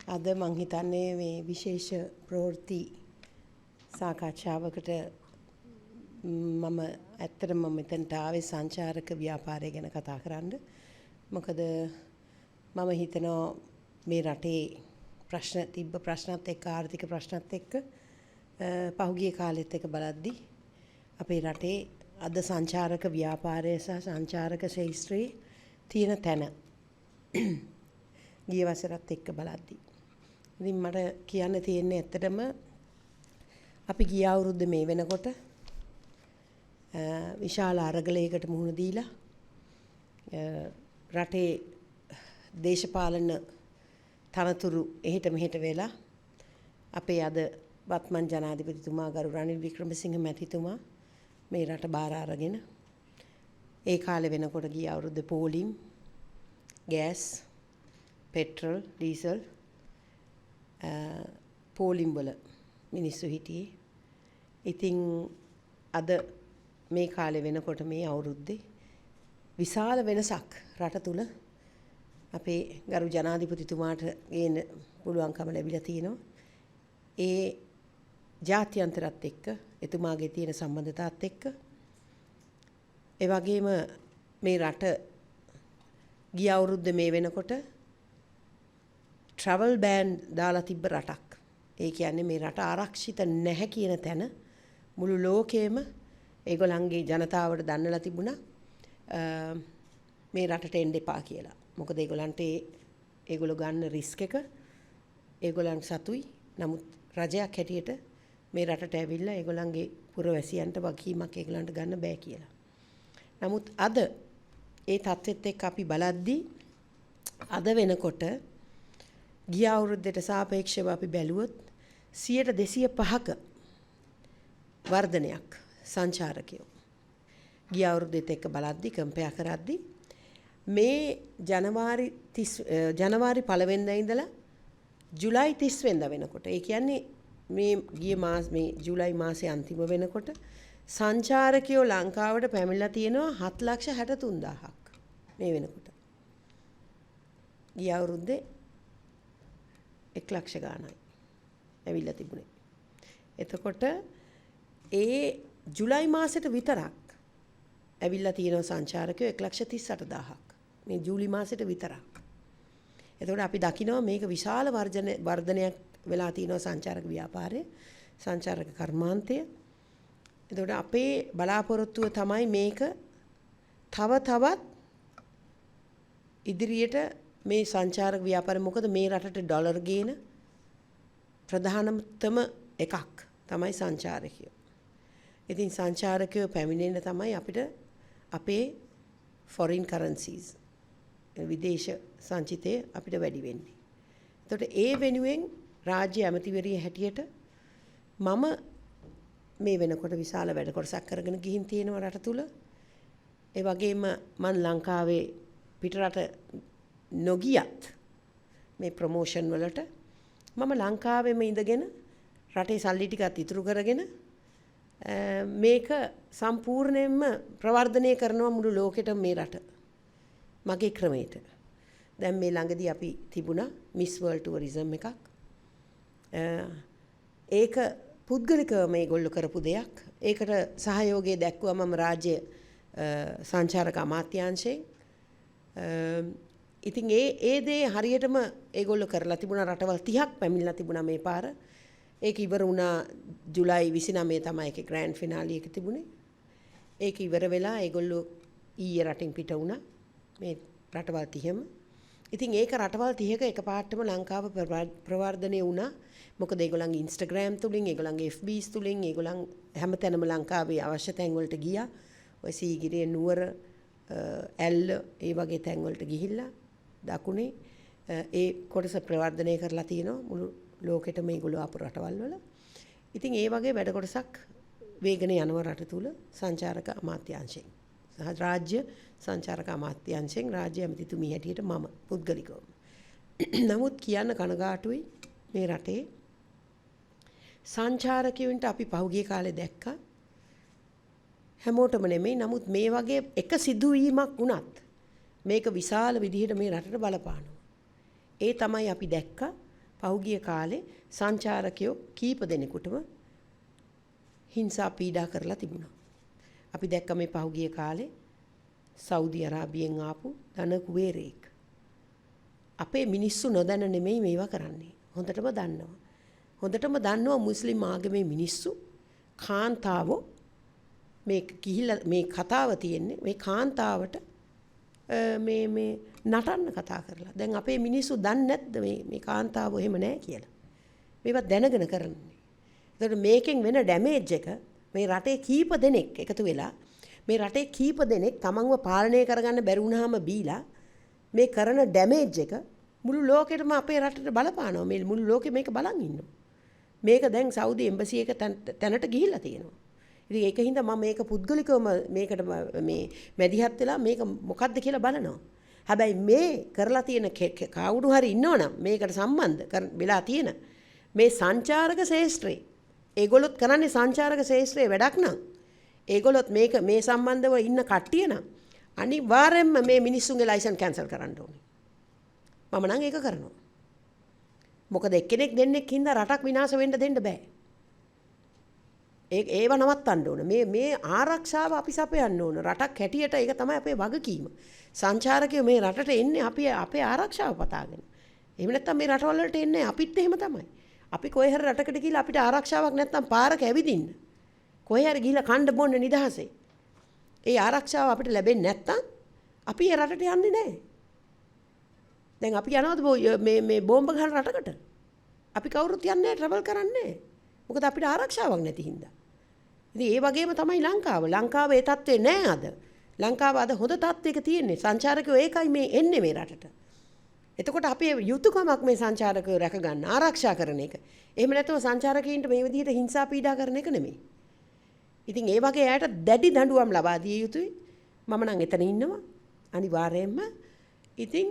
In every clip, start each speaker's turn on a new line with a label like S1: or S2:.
S1: අද මං හිතන්නේ මේ විශේෂ ප්‍රවෘත්ති සාකච්ඡාවකට මම ඇත්තටම මෙතනට ආවේ සංචාරක ව්‍යාපාරය ගැන කතා කරන්න. මොකද මම හිතනවා මේ රටේ ප්‍රශ්නත් එක්ක ආර්ථික ප්‍රශ්නත් එක්ක පහුගිය කාලෙත් එක්ක බලද්දී අපේ රටේ අද සංචාරක ව්‍යාපාරය සහ සංචාරක ශාස්ත්‍රයේ තියෙන තැන ගිය වසරත් එක්ක බලද්දී ඉතින් මට කියන්න තියෙන්නේ ඇත්තටම අපි ගිය අවුරුද්ද මේ වෙනකොට විශාල අරගලයකට මුහුණ දීලා රටේ දේශපාලන තනතුරු එහෙට මෙහෙට වෙලා අපේ අද වත්මන් ජනාධිපතිතුමා ගරු රනිල් වික්‍රමසිංහ මැතිතුමා මේ රට බාර අරගෙන ඒ කාලේ වෙනකොට ගිය අවුරුද්ද පෝලිම් ගෑස් පෙට්‍රල් ඩීසල් පෝලිම් වල මිනිස්සු හිටියේ. ඉතින් අද මේ කාලේ වෙනකොට මේ අවුරුද්දේ විශාල වෙනසක් රට තුල අපේ ගරු ජනාධිපතිතුමාට ගේන්න පුළුවන්කම ලැබිලා තිනවා. ඒ ජාත්‍යන්තරත් එක්ක එතුමාගේ තියෙන සම්බන්ධතාවත් එක්ක ඒ වගේම මේ රට ගිය අවුරුද්ද මේ වෙනකොට travel ban දාලා තිබ්බ රටක්. ඒ කියන්නේ මේ රට ආරක්ෂිත නැහැ කියන තැන මුළු ලෝකෙම ඒගොල්ලන්ගේ ජනතාවට දන්නලා තිබුණා මේ රටට එන්න එපා කියලා. මොකද ඒගොල්ලන්ට ඒගොල්ලෝ ගන්න රිස්ක් එක ඒගොල්ලන් සතුයි. නමුත් රජයක් හැටියට මේ රටට ඇවිල්ලා ඒගොල්ලන්ගේ පුරවැසියන්ට වගකීමක් ඒගොල්ලන්ට ගන්න බෑ කියලා. නමුත් අද ඒ තත්ත්වෙත් එක්ක අපි බලද්දී අද වෙනකොට ගිය අවුරුද්දට සාපේක්ෂව අපි බැලුවොත් 205ක වර්ධනයක් සංචාරකයෝ ගිය අවුරුද්දෙත් එක්ක බලද්දී කම්පෙයා කරද්දී මේ ජනවාරි 1 වෙනිදා ඉඳලා ජුලයි 30 වෙනිදා වෙනකොට ඒ කියන්නේ මේ ජුලයි මාසේ අන්තිම වෙනකොට සංචාරකයෝ ලංකාවට පැමිණලා තියෙනවා 7,63,000ක් මේ වෙනකොට. ගිය අවුරුද්දේ 1 ලක්ෂ ගානයි ඇවිල්ලා තිබුණේ. එතකොට ඒ ජුලයි මාසෙට විතරක් ඇවිල්ලා තියෙන සංචාරකයෝ 1,38,000ක්. මේ ජූලි මාසෙට විතරක්. එතකොට අපි දකිනවා මේක විශාල වර්ධනයක් වෙලා තියෙනවා සංචාරක ව්‍යාපාරයේ සංචාරක කර්මාන්තය. එතකොට අපේ බලාපොරොත්තුව තමයි මේක තවත් ඉදිරියට මේ සංචාරක ව්‍යාපාරය මොකද මේ රටට ඩොලර් ගේන ප්‍රධානතම එකක් තමයි සංචාරකයෝ. ඉතින් සංචාරකයෝ පැමිණෙන්න තමයි අපිට අපේ foreign currencies විදේශ සංචිතය අපිට වැඩි වෙන්නේ. එතකොට ඒ වෙනුවෙන් රාජ්‍ය ඇමතිවරිය හැටියට මම මේ වෙනකොට විශාල වැඩ කොටසක් කරගෙන ගිහින් තියෙනවා රට තුල. ඒ වගේම මම ලංකාවේ පිටරට නොගියත් මේ ප්‍රොමෝෂන් වලට මම ලංකාවෙම ඉඳගෙන රටේ සල්ලි ටිකත් ඉතුරු කරගෙන මේක සම්පූර්ණයෙන්ම ප්‍රවර්ධනය කරනවා මුළු ලෝකෙටම මේ රට මගේ ක්‍රමයට. දැන් මේ ළඟදී අපි තිබුණා මිස් වර්ල්ඩ් ටුවරිසම් එකක්. ඒක පුද්ගලිකව මේගොල්ලෝ කරපු දෙයක්. ඒකට සහයෝගය දැක්වුවා මම රාජ්‍ය සංචාරක අමාත්‍යාංශයෙන්. ඉතින් ඒ දේ හරියටම ඒගොල්ලෝ කරලා තිබුණා. රටවල් 30ක් පැමිණලා තිබුණා මේ පාර. ඒක ඉවර වුණා ජුලයි 29 තමයි ඒකේ ග්‍රෑන්ඩ් ෆිනාලි එක තිබුණේ. ඒක ඉවර වෙලා ඒගොල්ලෝ ඊයේ රටින් පිට වුණා මේ රටවල් 30ම. ඉතින් ඒක රටවල් 30ක එකපාරටම ලංකාව ප්‍රවර්ධනය වුණා. මොකද ඒගොල්ලන්ගේ Instagram තුලින් ඒගොල්ලන්ගේ FBs තුලින් ඒගොල්ලන් හැමතැනම ලංකාවේ අවශ්‍ය තැන් වලට ගියා. ඔය සීගිරිය නුවර ඇල්ල ඒ වගේ තැන් වලට ගිහිල්ලා දකුණේ ඒ කොටස ප්‍රවර්ධනය කරලා තියෙනවා මුළු ලෝකෙට මේගොල්ලෝ ආපු රටවල් වල. ඉතින් ඒ වගේ වැඩ කොටසක් වේගන යනවා රට තුල සංචාරක අමාත්‍යාංශයෙන්. රාජ්‍ය සංචාරක අමාත්‍යාංශයෙන් රාජ්‍ය ඇමතිතුමිය හැටියට මම පුද්ගලිකව. නමුත් කියන්න කනගාටුයි මේ රටේ සංචාරකයන්ට අපි පහුගිය කාලේ දැක්කා හැමෝටම නෙමෙයි නමුත් මේ වගේ එක සිදුවීමක් වුණත් මේක විශාල විදිහට මේ රටට බලපානවා. ඒ තමයි අපි දැක්කා පහුගිය කාලේ සංචාරකයෝ කීප දෙනෙකුටම හිංසා පීඩා කරලා තිබුණා. අපි දැක්ක මේ පහුගිය කාලේ සෞදි අරාබියෙන් ආපු ධන කුවේරයෙක්. අපේ මිනිස්සු නොදැන නෙමෙයි මේවා කරන්නේ. හොඳටම දන්නවා. හොඳටම දන්නවා මුස්ලිම් ආගමේ මිනිස්සු කාන්තාවෝ මේ කතාව තියෙන්නේ මේ කාන්තාවට මේ නටන්න කතා කරලා. දැන් අපේ මිනිස්සු දන්නේ නැද්ද මේ කාන්තාවෝ එහෙම නැහැ කියලා. මේවා දැනගෙන කරන්නේ. ඒතකොට මේකෙන් වෙන ඩැමේජ් එක මේ රටේ කීප දෙනෙක් එකතු වෙලා මේ රටේ කීප දෙනෙක් තමන්ව පාලනය කරගන්න බැරි වුණාම බීලා මේ කරන ඩැමේජ් එක මුළු ලෝකෙටම අපේ රටට බලපානවා. මේ මුළු ලෝකෙ මේක බලන් ඉන්නවා. මේක දැන් සෞදි එම්බසි එක තැනට ගිහිල්ලා තියෙනවා. ඉතින් ඒකින්ද මම මේක පුද්ගලිකවම මේකට මේ මැදිහත් වෙලා මේක මොකද්ද කියලා බලනවා. හැබැයි මේ කරලා තියෙන කවුරු හරි ඉන්නවනම් මේකට සම්බන්ධ වෙලා තියෙන මේ සංචාරක ශාස්ත්‍රේ ඒගොල්ලොත් කරන්නේ සංචාරක ශාස්ත්‍රයේ වැඩක් නම් ඒගොල්ලොත් මේක මේ සම්බන්ධව ඉන්න කට්ටිය නම් අනිවාර්යයෙන්ම මේ මිනිස්සුන්ගේ ලයිසන් කැන්සල් කරන්න ඕනේ. මම නම් ඒක කරනවා. මොකද එක්කෙනෙක් දෙන්නෙක් හින්දා රටක් විනාශ වෙන්න දෙන්න බෑ. ඒව නවත්තන්න ඕන. මේ ආරක්ෂාව අපි සපයන්න ඕන. රටක් හැටියට ඒක තමයි අපේ වගකීම. සංචාරකයෝ මේ රටට එන්නේ අපි අපේ ආරක්ෂාව පතාගෙන. එහෙම නැත්නම් මේ රටවල් වලට එන්නේ අපිත් එහෙම තමයි. අපි කොහේ හරි රටකට ගිහලා අපිට ආරක්ෂාවක් නැත්නම් පාරක ඇවිදින්න. කොහේ හරි ගිහලා කන්න බොන්න නිදහසේ. ඒ ආරක්ෂාව අපිට ලැබෙන්නේ නැත්නම් අපි ඒ රටට යන්නේ නැහැ. දැන් අපි යනවාද මේ බෝම්බ ගහන රටකට? අපි කවුරුත් යන්නේ නැහැ, ට්‍රැවල් කරන්නේ නැහැ. මොකද අපිට ආරක්ෂාවක් නැති හින්දා. ඉතින් ඒ වගේම තමයි ලංකාව. ලංකාව ඒ තත්ත්වේ නැහැ අද. ලංකාව අද හොඳ තත්ත්වයක තියෙන්නේ. සංචාරකයෝ ඒකයි මේ එන්නේ මේ රටට. එතකොට අපේ යුතුයකමක් මේ සංචාරකයෝ රැක ගන්න, ආරක්ෂා කරන එක. එහෙම නැත්නම් සංචාරකයින්ට මේ විදිහට හිංසා පීඩා කරන එක නෙමෙයි. ඉතින් ඒ වගේ අයට දැඩි දඬුවම් ලබා දිය යුතුයි. මම නම් එතන ඉන්නවා. අනිවාර්යයෙන්ම. ඉතින්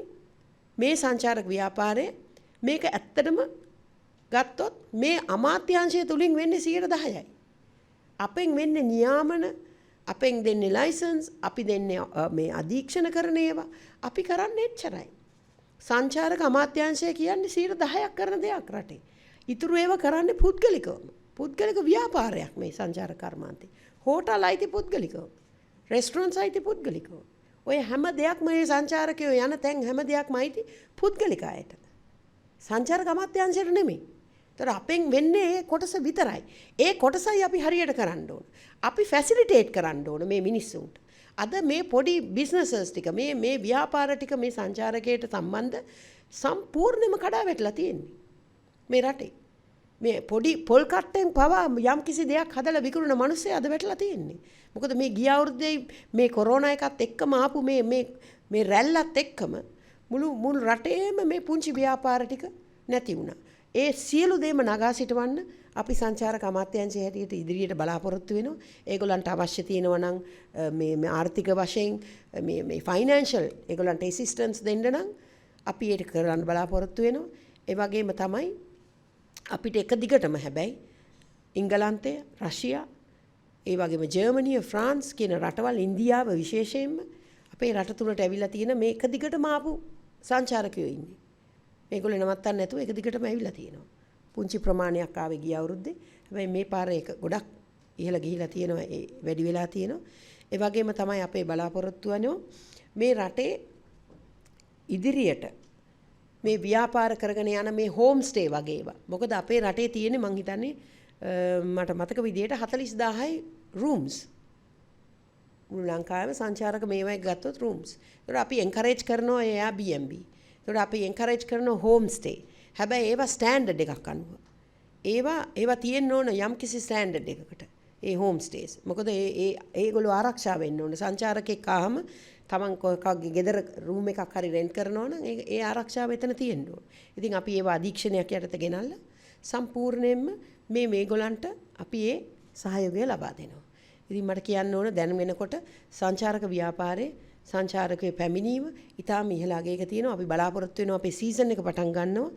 S1: මේ සංචාරක ව්‍යාපාරය මේක ඇත්තටම ගත්තොත් මේ අමාත්‍යාංශය තුලින් වෙන්නේ 10%යි. අපෙන් වෙන්නේ නියාමන, අපෙන් දෙන්නේ ලයිසන්ස්, අපි දෙන්නේ මේ අධීක්ෂණ කරන ඒවා. අපි කරන්නේ එච්චරයි. සංචාරක අමාත්‍යාංශය කියන්නේ 10%ක් කරන දෙයක් රටේ. ඊටු ඒවා කරන්නේ පුද්ගලිකවම. පුද්ගලික ව්‍යාපාරයක් මේ සංචාරක කර්මාන්තේ. හෝටල් අයිති පුද්ගලිකව. රෙස්ටොරන්ට්ස් අයිති පුද්ගලිකව. ඔය හැම දෙයක්ම මේ සංචාරකයෝ යන තැන් හැම දෙයක්ම අයිති පුද්ගලික අයට. සංචාරක අමාත්‍යාංශයට නෙමෙයි. ඒතර අපෙන් වෙන්නේ ඒ කොටස විතරයි. ඒ කොටසයි අපි හරියට කරන්න ඕන. අපි ෆැසිලිටේට් කරන්න ඕන මේ මිනිස්සුන්ට. අද මේ පොඩි බිස්නසර්ස් ටික මේ ව්‍යාපාර ටික මේ සංචාරකයට සම්බන්ධ සම්පූර්ණයෙන්ම කඩා වැටලා තියෙන්නේ. මේ රටේ. මේ පොඩි පොල් කට්ටෙන් පවා යම් කිසි දෙයක් හදලා විකුණන මිනිස්සු අද වැටලා තියෙන්නේ. මොකද මේ ගිය අවුරුද්දේ මේ කොරෝනා එකත් එක්කම ආපු මේ රැල්ලත් එක්කම මුළු රටේම මේ පුංචි ව්‍යාපාර ටික නැති වුණා. ඒ සියලු දේම නගා සිටවන්න අපි සංචාරක අමාත්‍යාංශය හැටියට ඉදිරියට බලාපොරොත්තු වෙනවා. ඒගොල්ලන්ට අවශ්‍ය තියෙනවා නම් මේ ආර්ථික වශයෙන් මේ ෆයිනෑන්ෂල් ඒගොල්ලන්ට ඇසිස්ටන්ස් දෙන්න නම් අපි ඒක කරන්න බලාපොරොත්තු වෙනවා. ඒ වගේම තමයි අපිට එක දිගටම හැබැයි ඉංගලන්තය, රෂියා, ඒ වගේම ජර්මනිය, ෆ්‍රාන්ස් කියන රටවල්, ඉන්දියාව විශේෂයෙන්ම අපේ රට තුලට ඇවිල්ලා තියෙන මේ එක දිගටම ආපු සංචාරකයෝ ඉන්නේ. මේගොල්ලෝ නවත්තන්න නැතුව එක දිගටම ඇවිල්ලා තියෙනවා. පුංචි ප්‍රමාණයක් ආවේ ගිය අවුරුද්දේ. හැබැයි මේ පාර එක ගොඩක් ඉහළ ගිහිලා තියෙනවා, ඒ වැඩි වෙලා තියෙනවා. ඒ වගේම තමයි අපේ බලාපොරොත්තු වෙනවා මේ රටේ ඉදිරියට මේ ව්‍යාපාර කරගෙන යන මේ හෝම් ස්ටේ වගේ ඒවා. මොකද අපේ රටේ තියෙන්නේ මං හිතන්නේ මට මතක විදිහට 40000යි රූම්ස්. මුළු ලංකාවේම සංචාරක මේවා ගත්තොත් රූම්ස්. ඒතර අපි එන්කරේජ් කරනවා Airbnb. ඒතර අපි එන්කරේජ් කරනවා හෝම් ස්ටේ. හැබැයි ඒවා ස්ටෑන්ඩඩ් එකක් අනුව. ඒවා තියෙන්න ඕන යම්කිසි ස්ටෑන්ඩඩ් එකකට. ඒ හෝම් ස්ටේස්. මොකද ඒගොල්ලෝ ආරක්ෂා වෙන්න ඕන. සංචාරකෙක් ආවම තමන් කොහකගේ ගෙදර රූම් එකක් හරි රෙන්ට් කරනවා නම් ඒ ආරක්ෂාව එතන තියෙන්න ඕන. ඉතින් අපි ඒවා අධීක්ෂණයක් යටතේ ගෙනල්ලා සම්පූර්ණයෙන්ම මේගොල්ලන්ට අපි ඒ සහයෝගය ලබා දෙනවා. ඉතින් මට කියන්න ඕන දැන් වෙනකොට සංචාරක ව්‍යාපාරයේ සංචාරකයේ පැමිණීම ඉතාම ඉහළ අගයක තියෙනවා. අපි බලාපොරොත්තු වෙනවා අපේ සීසන් එක පටන් ගන්නවා.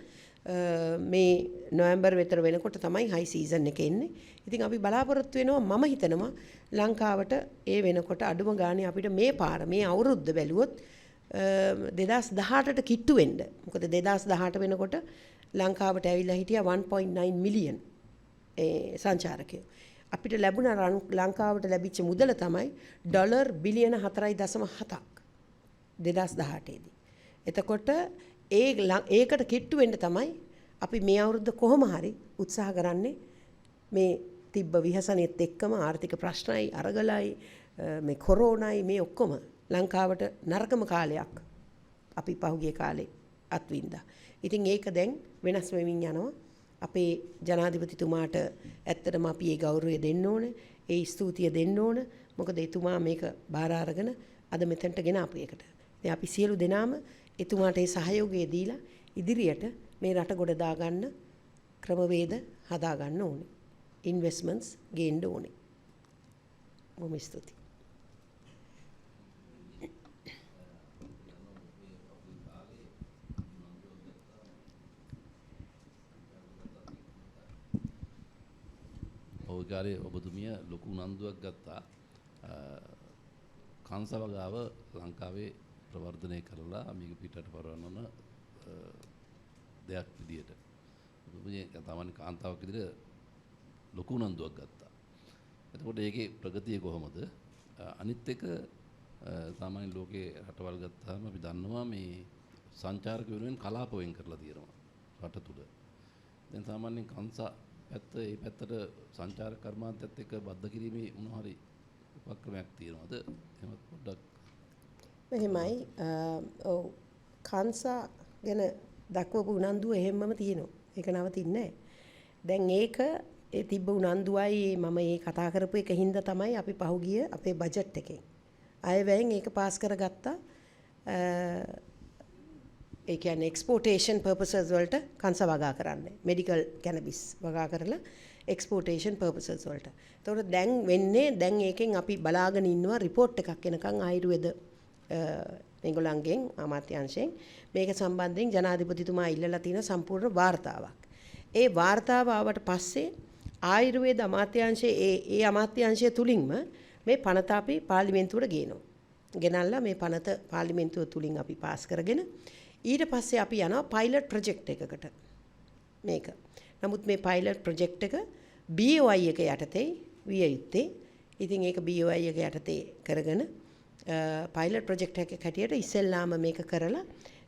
S1: මේ නොවැම්බර් විතර වෙනකොට තමයි හයි සීසන් එක එන්නේ. ඉතින් අපි බලාපොරොත්තු වෙනවා මම හිතනවා ලංකාවට ඒ වෙනකොට අඩුම ගානේ අපිට මේ පාර මේ අවුරුද්ද බැලුවොත් 2018ට කිට්ටු වෙන්න. මොකද 2018 වෙනකොට ලංකාවට ඇවිල්ලා හිටියා 1.9 මිලියන් සංචාරකයෝ. අපිට ලැබුණ ලංකාවට ලැබිච්ච මුදල තමයි ඩොලර් බිලියන 4.7ක් 2018 දී. එතකොට ඒකට කිට්ටු වෙන්න තමයි අපි මේ අවුරුද්ද කොහොම හරි උත්සාහ කරන්නේ මේ තිබ්බ විහසනෙත් එක්කම ආර්ථික ප්‍රශ්නයි අරගලයි මේ කොරෝනයි මේ ඔක්කොම ලංකාවට නරකම කාලයක් අපි පහුගිය කාලේ අත්විඳා. ඉතින් ඒක දැන් වෙනස් වෙමින් යනවා. අපේ ජනාධිපතිතුමාට ඇත්තටම අපි ඒ ගෞරවය දෙන්න ඕන, ඒ ස්තුතිය දෙන්න ඕන. මොකද එතුමා මේක බාර අරගෙන අද මෙතනට ගෙන ආපු එකට. ඉතින් අපි සියලු දෙනාම එතුමාට ඒ සහයෝගය දීලා ඉදිරියට මේ රට ගොඩ දාගන්න ක්‍රමවේද හදා ගන්න ඕනේ. ඉන්වෙස්ට්මන්ට්ස් ගේන්න ඕනේ. බොහොම ස්තුතියි.
S2: ඔය කාලේ ඔබතුමිය ලොකු උනන්දුවක් ගත්තා කංශවගාව ලංකාවේ ප්‍රවර්ධනය කරලා මේක පිටට පරවන්න දෙයක් විදියට. ඔබතුමිය තමන් කාන්තාවක් විදියට ලොකු උනන්දුවක් ගත්තා. එතකොට ඒකේ ප්‍රගතිය කොහොමද? අනිත් එක සාමාන්‍ය ලෝකේ රටවල් ගත්තාම අපි දන්නවා මේ සංචාරක වෙනුවෙන් කලාප වෙන් කරලා තියෙනවා රට තුල. දැන් සාමාන්‍යයෙන් කංශ පැත්ත ඒ පැත්තට සංචාරක කර්මාන්තයත් එක්ක බද්ධ කිරීමේ මොනවා හරි උපක්‍රමයක් තියෙනවද? එහෙමත් පොඩ්ඩක්
S1: මෙහෙමයි ඔව් කංශා ගැන දක්වපු උනන්දුව එහෙම්මම තියෙනවා. ඒක නවතින්නේ නැහැ. දැන් ඒක ඒ තිබ්බ උනන්දුවයි මම මේ කතා කරපු එක හින්දා තමයි අපි පහුගිය අපේ බජට් එකෙන් අයවැයෙන් ඒක පාස් කරගත්තා. ඒ කියන්නේ එක්ස්පෝර්ටේෂන් පර්පසස් වලට කංශ වගා කරන්නේ. මෙඩිකල් කැනබිස් වගා කරලා එක්ස්පෝර්ටේෂන් පර්පසස් වලට. ඒතකොට දැන් වෙන්නේ දැන් ඒකෙන් අපි බලාගෙන ඉන්නවා රිපෝට් එකක් එනකන් ආයුර්වේද මේගොල්ලන්ගෙන් අමාත්‍යාංශයෙන් මේක සම්බන්ධයෙන් ජනාධිපතිතුමා ඉල්ලලා තියෙන සම්පූර්ණ වාර්තාවක්. ඒ වාර්තාව ආවට පස්සේ ආයුර්වේද අමාත්‍යාංශයේ ඒ අමාත්‍යාංශය තුලින්ම මේ පනත අපි පාර්ලිමේන්තුවට ගේනවා. ගෙනල්ලා මේ පනත පාර්ලිමේන්තුව තුලින් අපි පාස් කරගෙන ඊට පස්සේ අපි යනවා පයිලට් ප්‍රොජෙක්ට් එකකට මේක. නමුත් මේ පයිලට් ප්‍රොජෙක්ට් එක BOI එක යටතේ විය යුත්තේ. ඉතින් ඒක BOI එක යටතේ කරගෙන පයිලට් ප්‍රොජෙක්ට් එකක් හැටියට ඉස්සෙල්ලාම මේක කරලා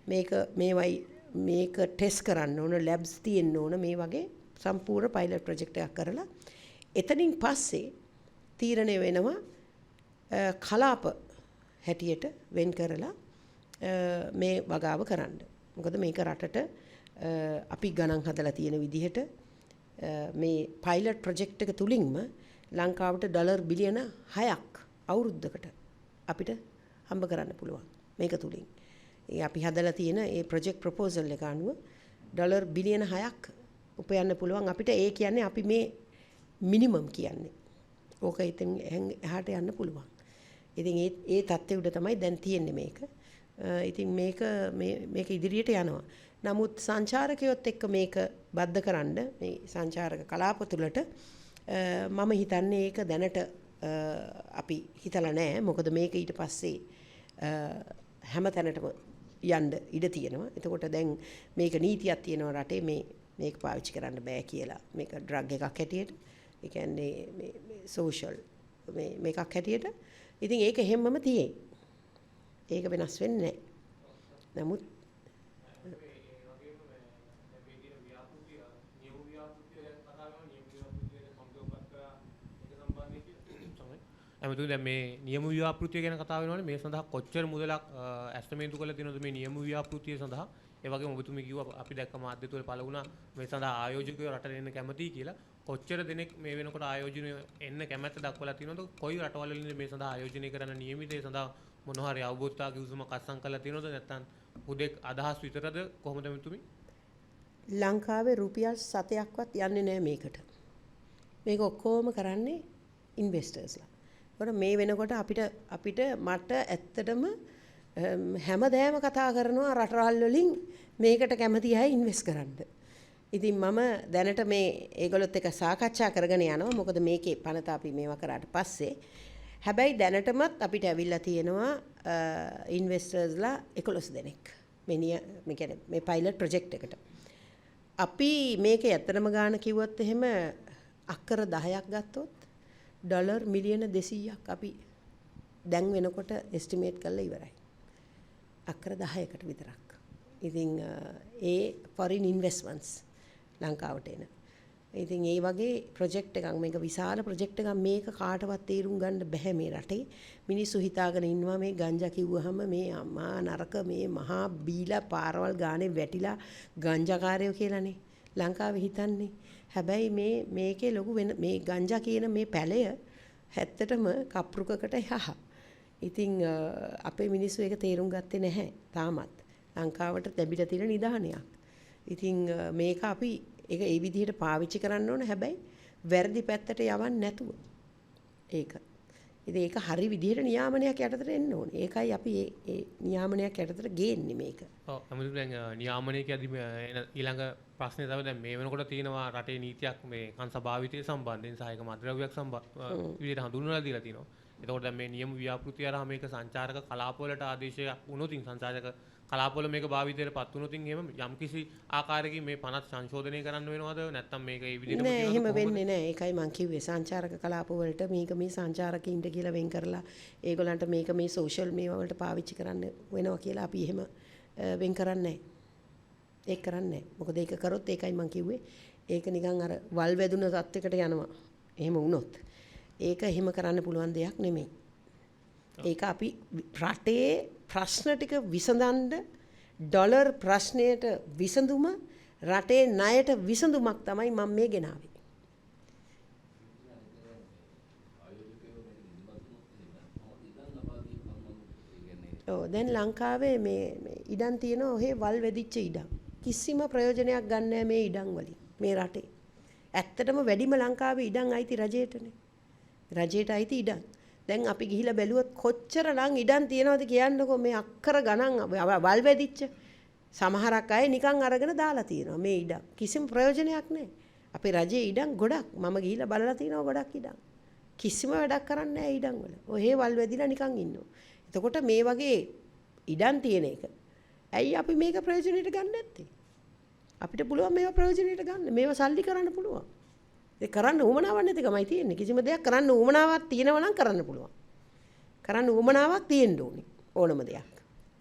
S1: මේක ටෙස්ට් කරන්න ඕන, ලැබ්ස් තියෙන්න ඕන, මේ වගේ සම්පූර්ණ පයිලට් ප්‍රොජෙක්ට් එකක් කරලා එතනින් පස්සේ තීරණය වෙනවා කලාප හැටියට වෙන් කරලා මේ වගාව කරන්න. මොකද මේක රටට අපි ගණන් හදලා තියෙන විදිහට මේ පයිලට් ප්‍රොජෙක්ට් එක තුලින්ම ලංකාවට ඩොලර් බිලියන 6ක් අවුරුද්දකට අපිට හම්බ කරන්න පුළුවන් මේක තුලින්. ඒ අපි හදලා තියෙන ඒ ප්‍රොජෙක්ට් ප්‍රොපෝසල් එක අනුව ඩොලර් බිලියන 6ක් උපයන්න පුළුවන් අපිට. ඒ කියන්නේ අපි මේ මිනිමම් කියන්නේ. ඕක ඉතින් එහාට යන්න පුළුවන්. ඉතින් ඒ தත්ත්වය උඩ තමයි දැන් තියෙන්නේ මේක. ඉතින් මේක ඉදිරියට යනවා. නමුත් සංචාරකයොත් එක්ක මේක බද්ධ කරන්න මේ සංචාරක කලාප තුලට මම හිතන්නේ ඒක දැනට අපි හිතලා නැහැ. මොකද මේක ඊට පස්සේ හැම තැනටම යන්න ඉඩ තියෙනවා. එතකොට දැන් මේක නීතියක් තියෙනවා රටේ මේක පාවිච්චි කරන්න බෑ කියලා. මේක ඩ්‍රග් එකක් හැටියට. ඒ කියන්නේ මේ සෝෂල් මේකක් හැටියට. ඉතින් ඒක හැමම තියෙයි. ඒක වෙනස් වෙන්නේ නැහැ. නමුත්
S3: ඇමතුම් දැන් මේ නියම ව්‍යාපෘතිය ගැන කතා වෙනවානේ. මේ සඳහා කොච්චර මුදලක් ඇස්ටිමේට් කරලා තියෙනවද මේ නියම ව්‍යාපෘතිය සඳහා? ඒ වගේම ඔබතුමී කිව්වා අපි දැක්ක මාධ්‍ය තුල පළ වුණා මේ සඳහා ආයෝජකයෝ රටට එන්න කැමතියි කියලා. කොච්චර දෙනෙක් මේ වෙනකොට ආයෝජනය එන්න කැමැත්ත දක්වලා තියෙනවද? කොයි රටවල වලින්ද මේ සඳහා ආයෝජනය කරන්න නියමිත? ඒ සඳහා මොන හරි අවබෝධතාවක උසුමක් අත්සන් කරලා තියෙනවද? නැත්නම් හුදෙක් අදහස් විතරද? කොහොමද මෙතුමී?
S1: ලංකාවේ රුපියල් 7ක්වත් යන්නේ නැහැ මේකට. මේක ඔක්කොම කරන්නේ ඉන්වෙස්ටර්ස්ලා. ඒකට මේ වෙනකොට අපිට මට ඇත්තටම හැමදේම කතා කරනවා රටවල් වලින් මේකට කැමති අය ඉන්වෙස්ට් කරන්න. ඉතින් මම දැනට මේ ඒගොල්ලොත් එක්ක සාකච්ඡා කරගෙන යනවා. මොකද මේකේ පනත අපි මේවා කරාට පස්සේ හැබැයි දැනටමත් අපිට ඇවිල්ලා තියෙනවා ඉන්වෙස්ටර්ස්ලා 11 දෙනෙක්. මේ කියන්නේ මේ පයිලට් ප්‍රොජෙක්ට් එකට. අපි මේක ඇත්තටම ගාන කිව්වොත් එහෙම අක්කර 10ක් ගත්තොත් ඩොලර් මිලියන 200ක් අපි දැන් වෙනකොට එස්ටිමේට් කරලා ඉවරයි. අක්කර 10කට විතරක්. ඉතින් ඒ ෆොරින් ඉන්වෙස්ට්මන්ට්ස් ලංකාවට එන. ඉතින් ඒ වගේ ප්‍රොජෙක්ට් එකක් මේක විශාල ප්‍රොජෙක්ට් එකක් මේක කාටවත් තේරුම් ගන්න බෑ මේ රටේ. මිනිස්සු හිතාගෙන ඉන්නවා මේ ගංජා කිව්වහම මේ අම්මා නරක මේ මහා බීලා පාරවල් ගානේ වැටිලා ගංජාකාරයෝ කියලානේ ලංකාවේ හිතන්නේ. හැබැයි මේකේ ලොකු වෙන මේ ගංජා කියන මේ පැලය හැත්තටම කප්රුකකට යහ. ඉතින් අපේ මිනිස්සු ඒක තේරුම් ගත්තේ නැහැ තාමත්. ලංකාවට ලැබිලා තියෙන නිදානයක්. ඉතින් මේක අපි ඒක ඒ විදිහට පාවිච්චි කරන්න ඕන. හැබැයි වැරදි පැත්තට යවන්න නැතුව. ඒක. ඉතින් ඒක හරි විදිහට නියාමනයක් යටතට එන්න ඕනේ. ඒකයි අපි ඒ නියාමනයක් යටතට ගේන්නේ මේක.
S3: ඔව් අමුතු දැන් නියාමනයකදී ඊළඟ ප්‍රශ්නේ තමයි දැන් මේ වෙනකොට තියෙනවා රටේ නීතියක් මේ කංශ භාවිතය සම්බන්ධයෙන් සහායක මද්ද්‍රව්‍යයක් විදිහට හඳුන්වලා දීලා තිනවා. එතකොට දැන් මේ නියම ව්‍යාපෘතිය අරහා මේක සංචාරක කලාපවලට ආදේශයක් වුණොත් සංචාරක කලාපවල මේක භාවිතයට පත් වුණොත් එහෙම යම්කිසි ආකාරයකින් මේ පනත් සංශෝධනය කරන්න වෙනවද නැත්නම් මේක ඒ විදිහටම
S1: නෑ එහෙම වෙන්නේ නෑ. ඒකයි මං කිව්වේ සංචාරක කලාපවලට මේක මේ සංචාරකින්ට කියලා වෙන් කරලා ඒගොල්ලන්ට මේක මේ සෝෂල් මේවා වලට පාවිච්චි කරන්න වෙනවා කියලා අපි එහෙම වෙන් කරන්නේ නෑ. ඒක කරන්නේ නෑ. මොකද ඒක කරොත් ඒකයි මං කිව්වේ ඒක නිකන් අර වල් වැදුන තත්යකට යනවා. එහෙම වුණොත් ඒක එහෙම කරන්න පුළුවන් දෙයක් නෙමෙයි. ඒක අපි රටේ ප්‍රශ්න ටික විසඳන්න ඩොලර් ප්‍රශ්නයට විසඳුම රටේ ණයට විසඳුමක් තමයි මම මේ ගෙනාවේ. ඔව් දැන් ලංකාවේ මේ ඉඩම් තියෙනවා ඔහේ වල් වැදිච්ච ඉඩම්. කිසිම ප්‍රයෝජනයක් ගන්න නැහැ මේ ඉඩම් වලින් මේ රටේ. ඇත්තටම වැඩිම ලංකාවේ ඉඩම් අයිති රජයටනේ. රජයට අයිති ඉඩම්. දැන් අපි ගිහිලා බැලුවොත් කොච්චරනම් ඉඩම් තියනවද කියන්නකෝ මේ අක්කර ගණන් වල් වැදිච්ච සමහරක් අය නිකන් අරගෙන දාලා තියෙනවා මේ ඉඩම්. කිසිම ප්‍රයෝජනයක් නැහැ. අපේ රජයේ ඉඩම් ගොඩක් මම ගිහිලා බලලා තියෙනවා ගොඩක් ඉඩම්. කිසිම වැඩක් කරන්නේ නැහැ ඉඩම් වල. ඔහේ වල් වැදිලා නිකන් ඉන්නවා. එතකොට මේ වගේ ඉඩම් තියෙන එක ඇයි අපි මේක ප්‍රයෝජනෙට ගන්න නැත්තේ? අපිට පුළුවන් මේවා ප්‍රයෝජනෙට ගන්න. මේවා සල්ලි කරන්න පුළුවන්. ඒක කරන්න උවමනාවක් නැතිකමයි තියෙන්නේ. කිසිම දෙයක් කරන්න උවමනාවක් තියෙනවා නම් කරන්න පුළුවන්. කරන්න උවමනාවක් තියෙන්න ඕනේ ඕනම දෙයක්.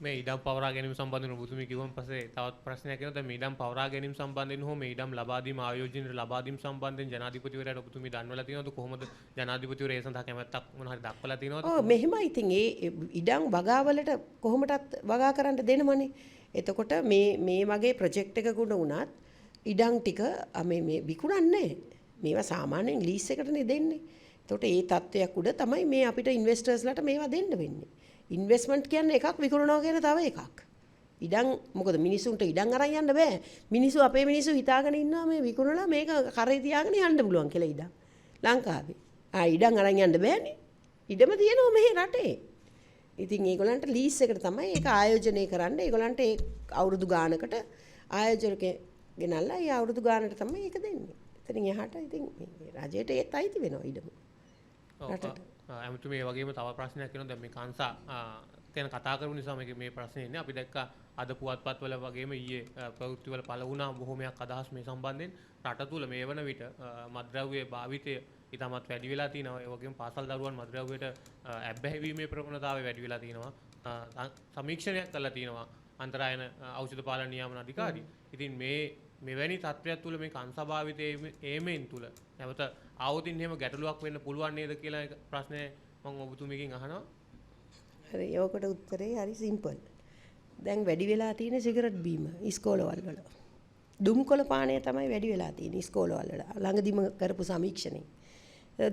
S3: මේ ඉඩම් පවරා ගැනීම සම්බන්ධව ඔබතුමී කිව්වන් පස්සේ තවත් ප්‍රශ්නයක් එනවා. දැන් මේ ඉඩම් පවරා ගැනීම සම්බන්ධයෙන් හෝ මේ ඉඩම් ලබා දීම ආයෝජනයේ ලබා දීම සම්බන්ධයෙන් ජනාධිපතිවරයාට ඔබතුමී දන්වලා තියෙනවද? කොහොමද ජනාධිපතිවරයා ඒ සඳහා කැමැත්තක් මොන හරි දක්වලා තියෙනවද?
S1: ඔව් මෙහෙමයි. ඉතින් ඒ ඉඩම් වගාවලට කොහොමටත් වගා කරන්න දෙනවනේ. එතකොට මේ වගේ ප්‍රොජෙක්ට් එකකට වුණත් ඉඩම් ටික මේ විකුණන්නේ මේවා සාමාන්‍යයෙන් ලීස් එකටනේ දෙන්නේ. එතකොට ඒ තත්ත්වයක් උඩ තමයි මේ අපිට ඉන්වෙස්ටර්ස්ලාට මේවා දෙන්න වෙන්නේ. ඉන්වෙස්ට්මන්ට් කියන්නේ එකක් විකුණනවා කියන තව එකක්. ඉඩම් මොකද මිනිසුන්ට ඉඩම් අරන් යන්න බෑ. මිනිස්සු අපේ මිනිස්සු හිතාගෙන ඉන්නවා මේ විකුණලා මේක කරේ තියාගෙන යන්න පුළුවන් කියලා ඉඩම්. ලංකාවේ. ඉඩම් අරන් යන්න බෑනේ. ඉඩම තියෙනවා මෙහි රටේ. ඉතින් ඒගොල්ලන්ට ලීස් එකට තමයි ඒක ආයෝජනය කරන්න. ඒගොල්ලන්ට ඒ අවුරුදු ගානකට ආයෝජකයෙක් ගෙනල්ලා ඒ අවුරුදු ගානට තමයි ඒක දෙන්නේ. එතනින් එහාට ඉතින් රජයට ඒත් අයිති වෙනවා ඉඩම. රටට.
S3: අමුතු මේ වගේම තව ප්‍රශ්නයක් වෙනවා. දැන් මේ කංසා ගැන කතා කරපු නිසා මේ ප්‍රශ්නේ ඉන්නේ. අපි දැක්කා අද පුවත්පත්වල වගේම ඊයේ ප්‍රවෘත්තිවල පළ වුණා බොහොමයක් අදහස් මේ සම්බන්ධයෙන්. රට තුල මේ වන විට මත්ද්‍රව්‍ය භාවිතය ඉතාමත් වැඩි වෙලා තියෙනවා. ඒ වගේම පාසල් දරුවන් මත්ද්‍රව්‍යයට ඇබ්බැහි වීමේ ප්‍රවණතාවය වැඩි වෙලා තියෙනවා. සමීක්ෂණයක් කළා තියෙනවා අන්තරායන ඖෂධ පාලන නියාමන අධිකාරිය. ඉතින් මෙවැනි තත්ත්වයක් තුළ මේ කංසා භාවිතයේ ඒමෙන් තුළ නැවත ආවොතින් එහෙම ගැටලුවක් වෙන්න පුළුවන් නේද කියලා ප්‍රශ්නේ මම ඔබතුමීගෙන් අහනවා.
S1: හරි ඒකට උත්තරේ හරි සිම්පල්. දැන් වැඩි වෙලා තියෙන සිගරට් බීම ඉස්කෝලවල වල. දුම්කොළ පානය තමයි වැඩි වෙලා තියෙන්නේ ඉස්කෝලවල වල. ළඟදිම කරපු සමීක්ෂණේ.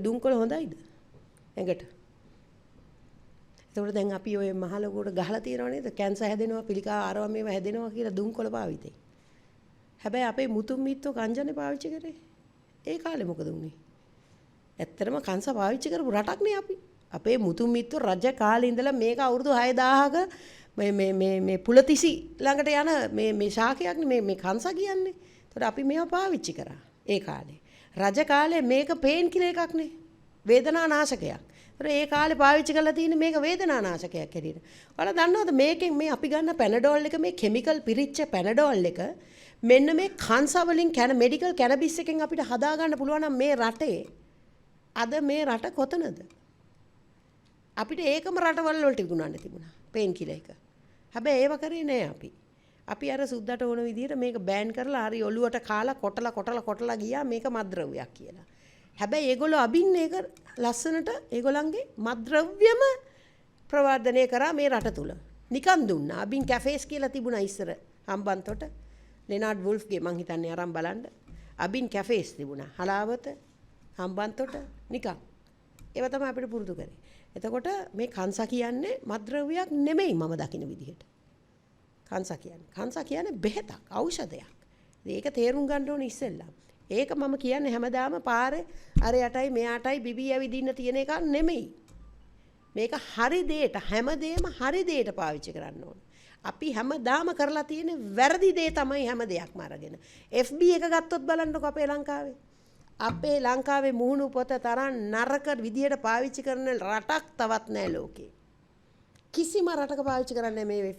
S1: දුම්කොළ හොඳයිද? ඇඟට. ඒතකොට දැන් අපි ඔය මහලොකුවට ගහලා තියෙනව නේද? කැන්සර් හැදෙනවා, පිළිකා ආරවම් මේවා හැදෙනවා කියලා දුම්කොළ පාවිතේ. හැබැයි අපේ මුතුන් මිත්තෝ කංජනේ පාවිච්චි කරේ. ඒ කාලේ මොකද වුනේ? ඇත්තටම කංශ පාවිච්චි කරපු රටක් නේ අපි. අපේ මුතුන් මිත්තෝ රජ කාලේ ඉඳලා මේක අවුරුදු 6000ක මේ පුලතිසි ළඟට යන මේ ශාකයක් නේ මේ කංශ කියන්නේ. ඒතකොට අපි මේවා පාවිච්චි කරා ඒ කාලේ. රජ කාලේ මේක පේන් කිලර් එකක් නේ. වේදනානාශකයක්. ඒතකොට ඒ කාලේ පාවිච්චි කරලා තියෙන්නේ මේක වේදනානාශකයක් හැටියට. ඔයාලා දන්නවද මේකෙන් මේ අපි ගන්න පැනඩෝල් එක මේ කිමිකල් පිරිච්ච පැනඩෝල් එක මෙන්න මේ කන්සා වලින් මෙඩිකල් කැනබිස් එකෙන් අපිට හදා ගන්න පුළුවන් නම් මේ රටේ අද මේ රට කොතනද? අපිට ඒකම රටවල් වලට විකුණන්න තිබුණා පේන් කිලර් එක. හැබැයි ඒව කරේ නෑ අපි. අපි අර සුද්දට ඕන විදිහට මේක බෑන් කරලා හරි ඔළුවට කාලා කොටලා ගියා මේක මත්ද්‍රව්‍යයක් කියලා. හැබැයි ඒගොල්ලෝ අබින්නේ ඒක ලස්සනට ඒගොල්ලන්ගේ මත්ද්‍රව්‍යම ප්‍රවර්ධනය කරා මේ රට තුල. නිකන් දුන්නා. අබින් කැෆේස් කියලා තිබුණා ඉස්සර හම්බන්තොට. ලෙනාඩ් වුල්ෆ්ගේ මං හිතන්නේ අරන් බලන්න. අබින් කැෆේස් තිබුණා. හලාවත හම්බන්තොට නිකන්. ඒව තමයි අපිට පුරුදු කරේ. එතකොට මේ කන්සා කියන්නේ මත්ද්‍රව්‍යයක් නෙමෙයි මම දකින විදිහට. කන්සා කියන්නේ බෙහෙතක්, ඖෂධයක්. ඒක තේරුම් ගන්න ඕනේ ඉස්සෙල්ලා. ඒක මම කියන්නේ හැමදාම පාරේ අර යටයි මෙයාටයි බිබී ඇවිදින්න තියෙන එක නෙමෙයි. මේක හරි දෙයට හැමදේම හරි දෙයට පාවිච්චි කරන්න ඕනේ. අපි හැමදාම කරලා තියෙන වැරදි දේ තමයි හැම දෙයක්ම අරගෙන. FB එක ගත්තොත් බලන්නකො අපේ ලංකාවේ මුහුණු පොත තරම් නරක විදියට පාවිච්චි කරන රටක් තවත් නැහැ ලෝකේ. කිසිම රටක පාවිච්චි කරන්නේ මේ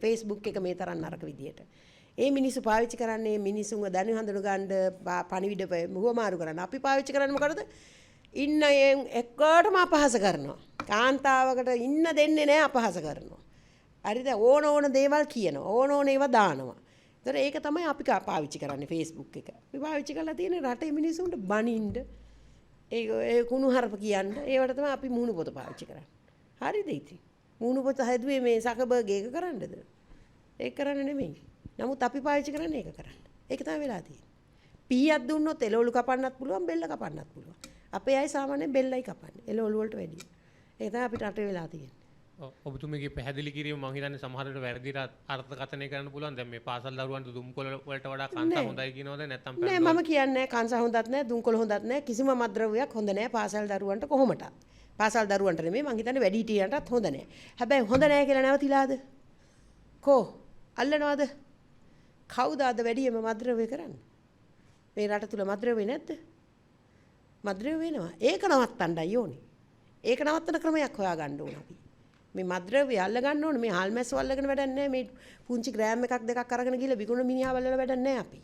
S1: Facebook එක මේ තරම් නරක විදියට. ඒ මිනිස්සු පාවිච්චි කරන්නේ මිනිසුන්ව දණු හඳුන ගන්න පණිවිඩ මුවමාරු කරන්න. අපි පාවිච්චි කරන්නේ මොකටද? ඉන්න එක්කටම අපහාස කරනවා. කාන්තාවකට ඉන්න දෙන්නේ නැහැ අපහාස කරනවා. හරිද? ඕන දේවල් කියනවා. ඕන ඒවා දානවා. ඒතර ඒක තමයි අපි පාවිච්චි කරන්නේ Facebook එක. අපි පාවිච්චි කරලා තියෙන්නේ රටේ මිනිසුන්ට බනින්න. ඒ කුණු හරප කියන්න. ඒවට තමයි අපි මුණු පොත පාවිච්චි කරන්නේ. හරිද ඉතින්? මුණු පොත හැදුවේ මේ සකබර්ග් එක කරන්නද? ඒක කරන්න නෙමෙයි. නමුත් අපි පාවිච්චි කරන්නේ ඒක කරන්න. ඒක තමයි වෙලා තියෙන්නේ. පීයක් දුන්නොත් එළවලු කපන්නත් පුළුවන්, බෙල්ල කපන්නත් පුළුවන්. අපේ අය සාමාන්‍යයෙන් බෙල්ලයි කපන්නේ. එළවලු වලට වැඩිය. ඒක තමයි අපිට රටේ වෙලා තියෙන්නේ.
S3: ඔබතුමීගේ පැහැදිලි කිරීම මම හිතන්නේ සමහරවිට වැරදිට අර්ථකථනය කරන්න පුළුවන්. දැන් මේ පාසල් දරුවන්ට දුම්කොළ වලට වඩා කන්සා හොඳයි කියනවද නැත්නම්
S1: නෑ මම කියන්නේ කන්සා හොඳත් නෑ දුම්කොළ හොඳත් නෑ කිසිම මත්ද්‍රව්‍යයක් හොඳ නෑ පාසල් දරුවන්ට කොහොමටත්. පාසල් දරුවන්ට නෙමෙයි මං හිතන්නේ වැඩිහිටියන්ටත් හොඳ නෑ. හැබැයි හොඳ නෑ කියලා නැවතිලාද? අල්ලනවද? කවුද අද වැඩියම මත්ද්‍රව්‍ය කරන්නේ? මේ රට තුල මත්ද්‍රව්‍ය නැද්ද? මත්ද්‍රව්‍ය වෙනවා. ඒක නවත්තන්නයි ඕනේ. ඒක නවත්තන ක්‍රමයක් හොයාගන්න ඕන අපි. මේ මත්ද්‍රව්‍ය අල්ල ගන්න ඕනේ. මේ හාල්මැස්සෝ අල්ලගෙන වැඩක් නැහැ. මේ පුංචි ග්‍රෑම් එකක් දෙකක් අරගෙන ගිහලා විකුණන මිනිහා වලල වැඩක් නැහැ අපි.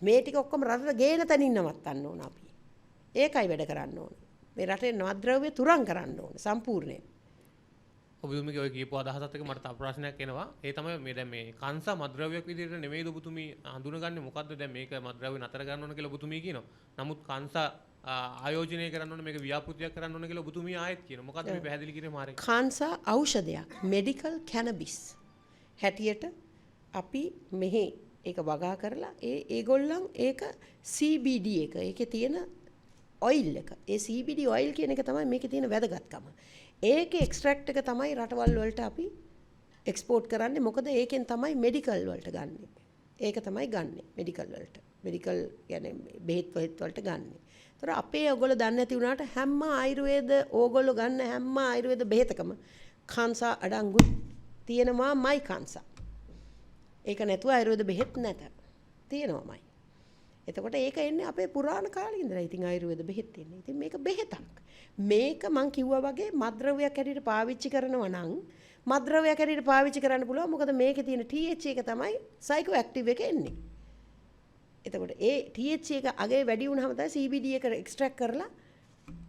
S1: මේ ටික ඔක්කොම රටට ගේන තැනින් නවත්තන්න ඕන අපි. ඒකයි වැඩ කරන්න ඕනේ. මේ රටේ මත්ද්‍රව්‍ය තුරන් කරන්න ඕනේ සම්පූර්ණයෙන්.
S3: ඔබතුමීගේ ඔය කියපු අදහසත් එක්ක මට තව ප්‍රශ්නයක් එනවා. ඒ තමයි මේ දැන් මේ කන්සා මත්ද්‍රව්‍යයක් විදිහට නෙමෙයිද ඔබතුමී හඳුනගන්නේ මොකද්ද දැන් මේක මත්ද්‍රව්‍ය නතර කරන්න ඕන කියලා ඔබතුමී කියනවා. නමුත් කන්සා ආයෝජනය කරන්න ඕන මේක ව්‍යාපෘතියක් කරන්න ඕන කියලා ඔබතුමී ආයෙත් කියනවා. මොකද්ද මේ පැහැදිලි කිරීම මාරේ?
S1: කන්සා ඖෂධයක් මෙඩිකල් කැනබිස් හැටියට අපි මෙහි ඒක වගා කරලා ඒගොල්ලන් ඒක CBD එක ඒකේ තියෙන ඔයිල් එක. ඒ CBD ඔයිල් කියන එක තමයි මේකේ තියෙන වැදගත්කම. ඒකේ එක්ස්ට්‍රැක්ට් එක තමයි රටවල් වලට අපි එක්ස්පෝර්ට් කරන්නේ. මොකද ඒකෙන් තමයි මෙඩිකල් වලට ගන්නෙ. ඒක තමයි ගන්නෙ මෙඩිකල් වලට. මෙඩිකල් කියන්නේ බෙහෙත් වලට ගන්නෙ. ඒතර අපේ ඔයගොල්ලෝ දන්නේ නැති වුණාට හැම ආයුර්වේද ඕගොල්ලෝ ගන්න හැම ආයුර්වේද බෙහෙතකම කන්සා අඩංගු තියෙනවාමයි කන්සා. ඒක නැතුව ආයුර්වේද බෙහෙත් නැත. තියෙනවාමයි. එතකොට ඒක එන්නේ අපේ පුරාණ කාලේ ඉඳලා. ඉතින් ආයුර්වේද බෙහෙත් තියෙන්නේ. ඉතින් මේක බෙහෙතක්. මේක මං කිව්වා වගේ මත්ද්‍රව්‍යයක් හැටියට පාවිච්චි කරනවා නම් මත්ද්‍රව්‍යයක් හැටියට පාවිච්චි කරන්න පුළුවන්. මොකද මේකේ තියෙන THC එක තමයි සයිකෝ ඇක්ටිව් එක එන්නේ. එතකොට ඒ THC එක අගේ වැඩි වුණාම තමයි CBD එක එක්ස්ට්‍රැක්ට් කරලා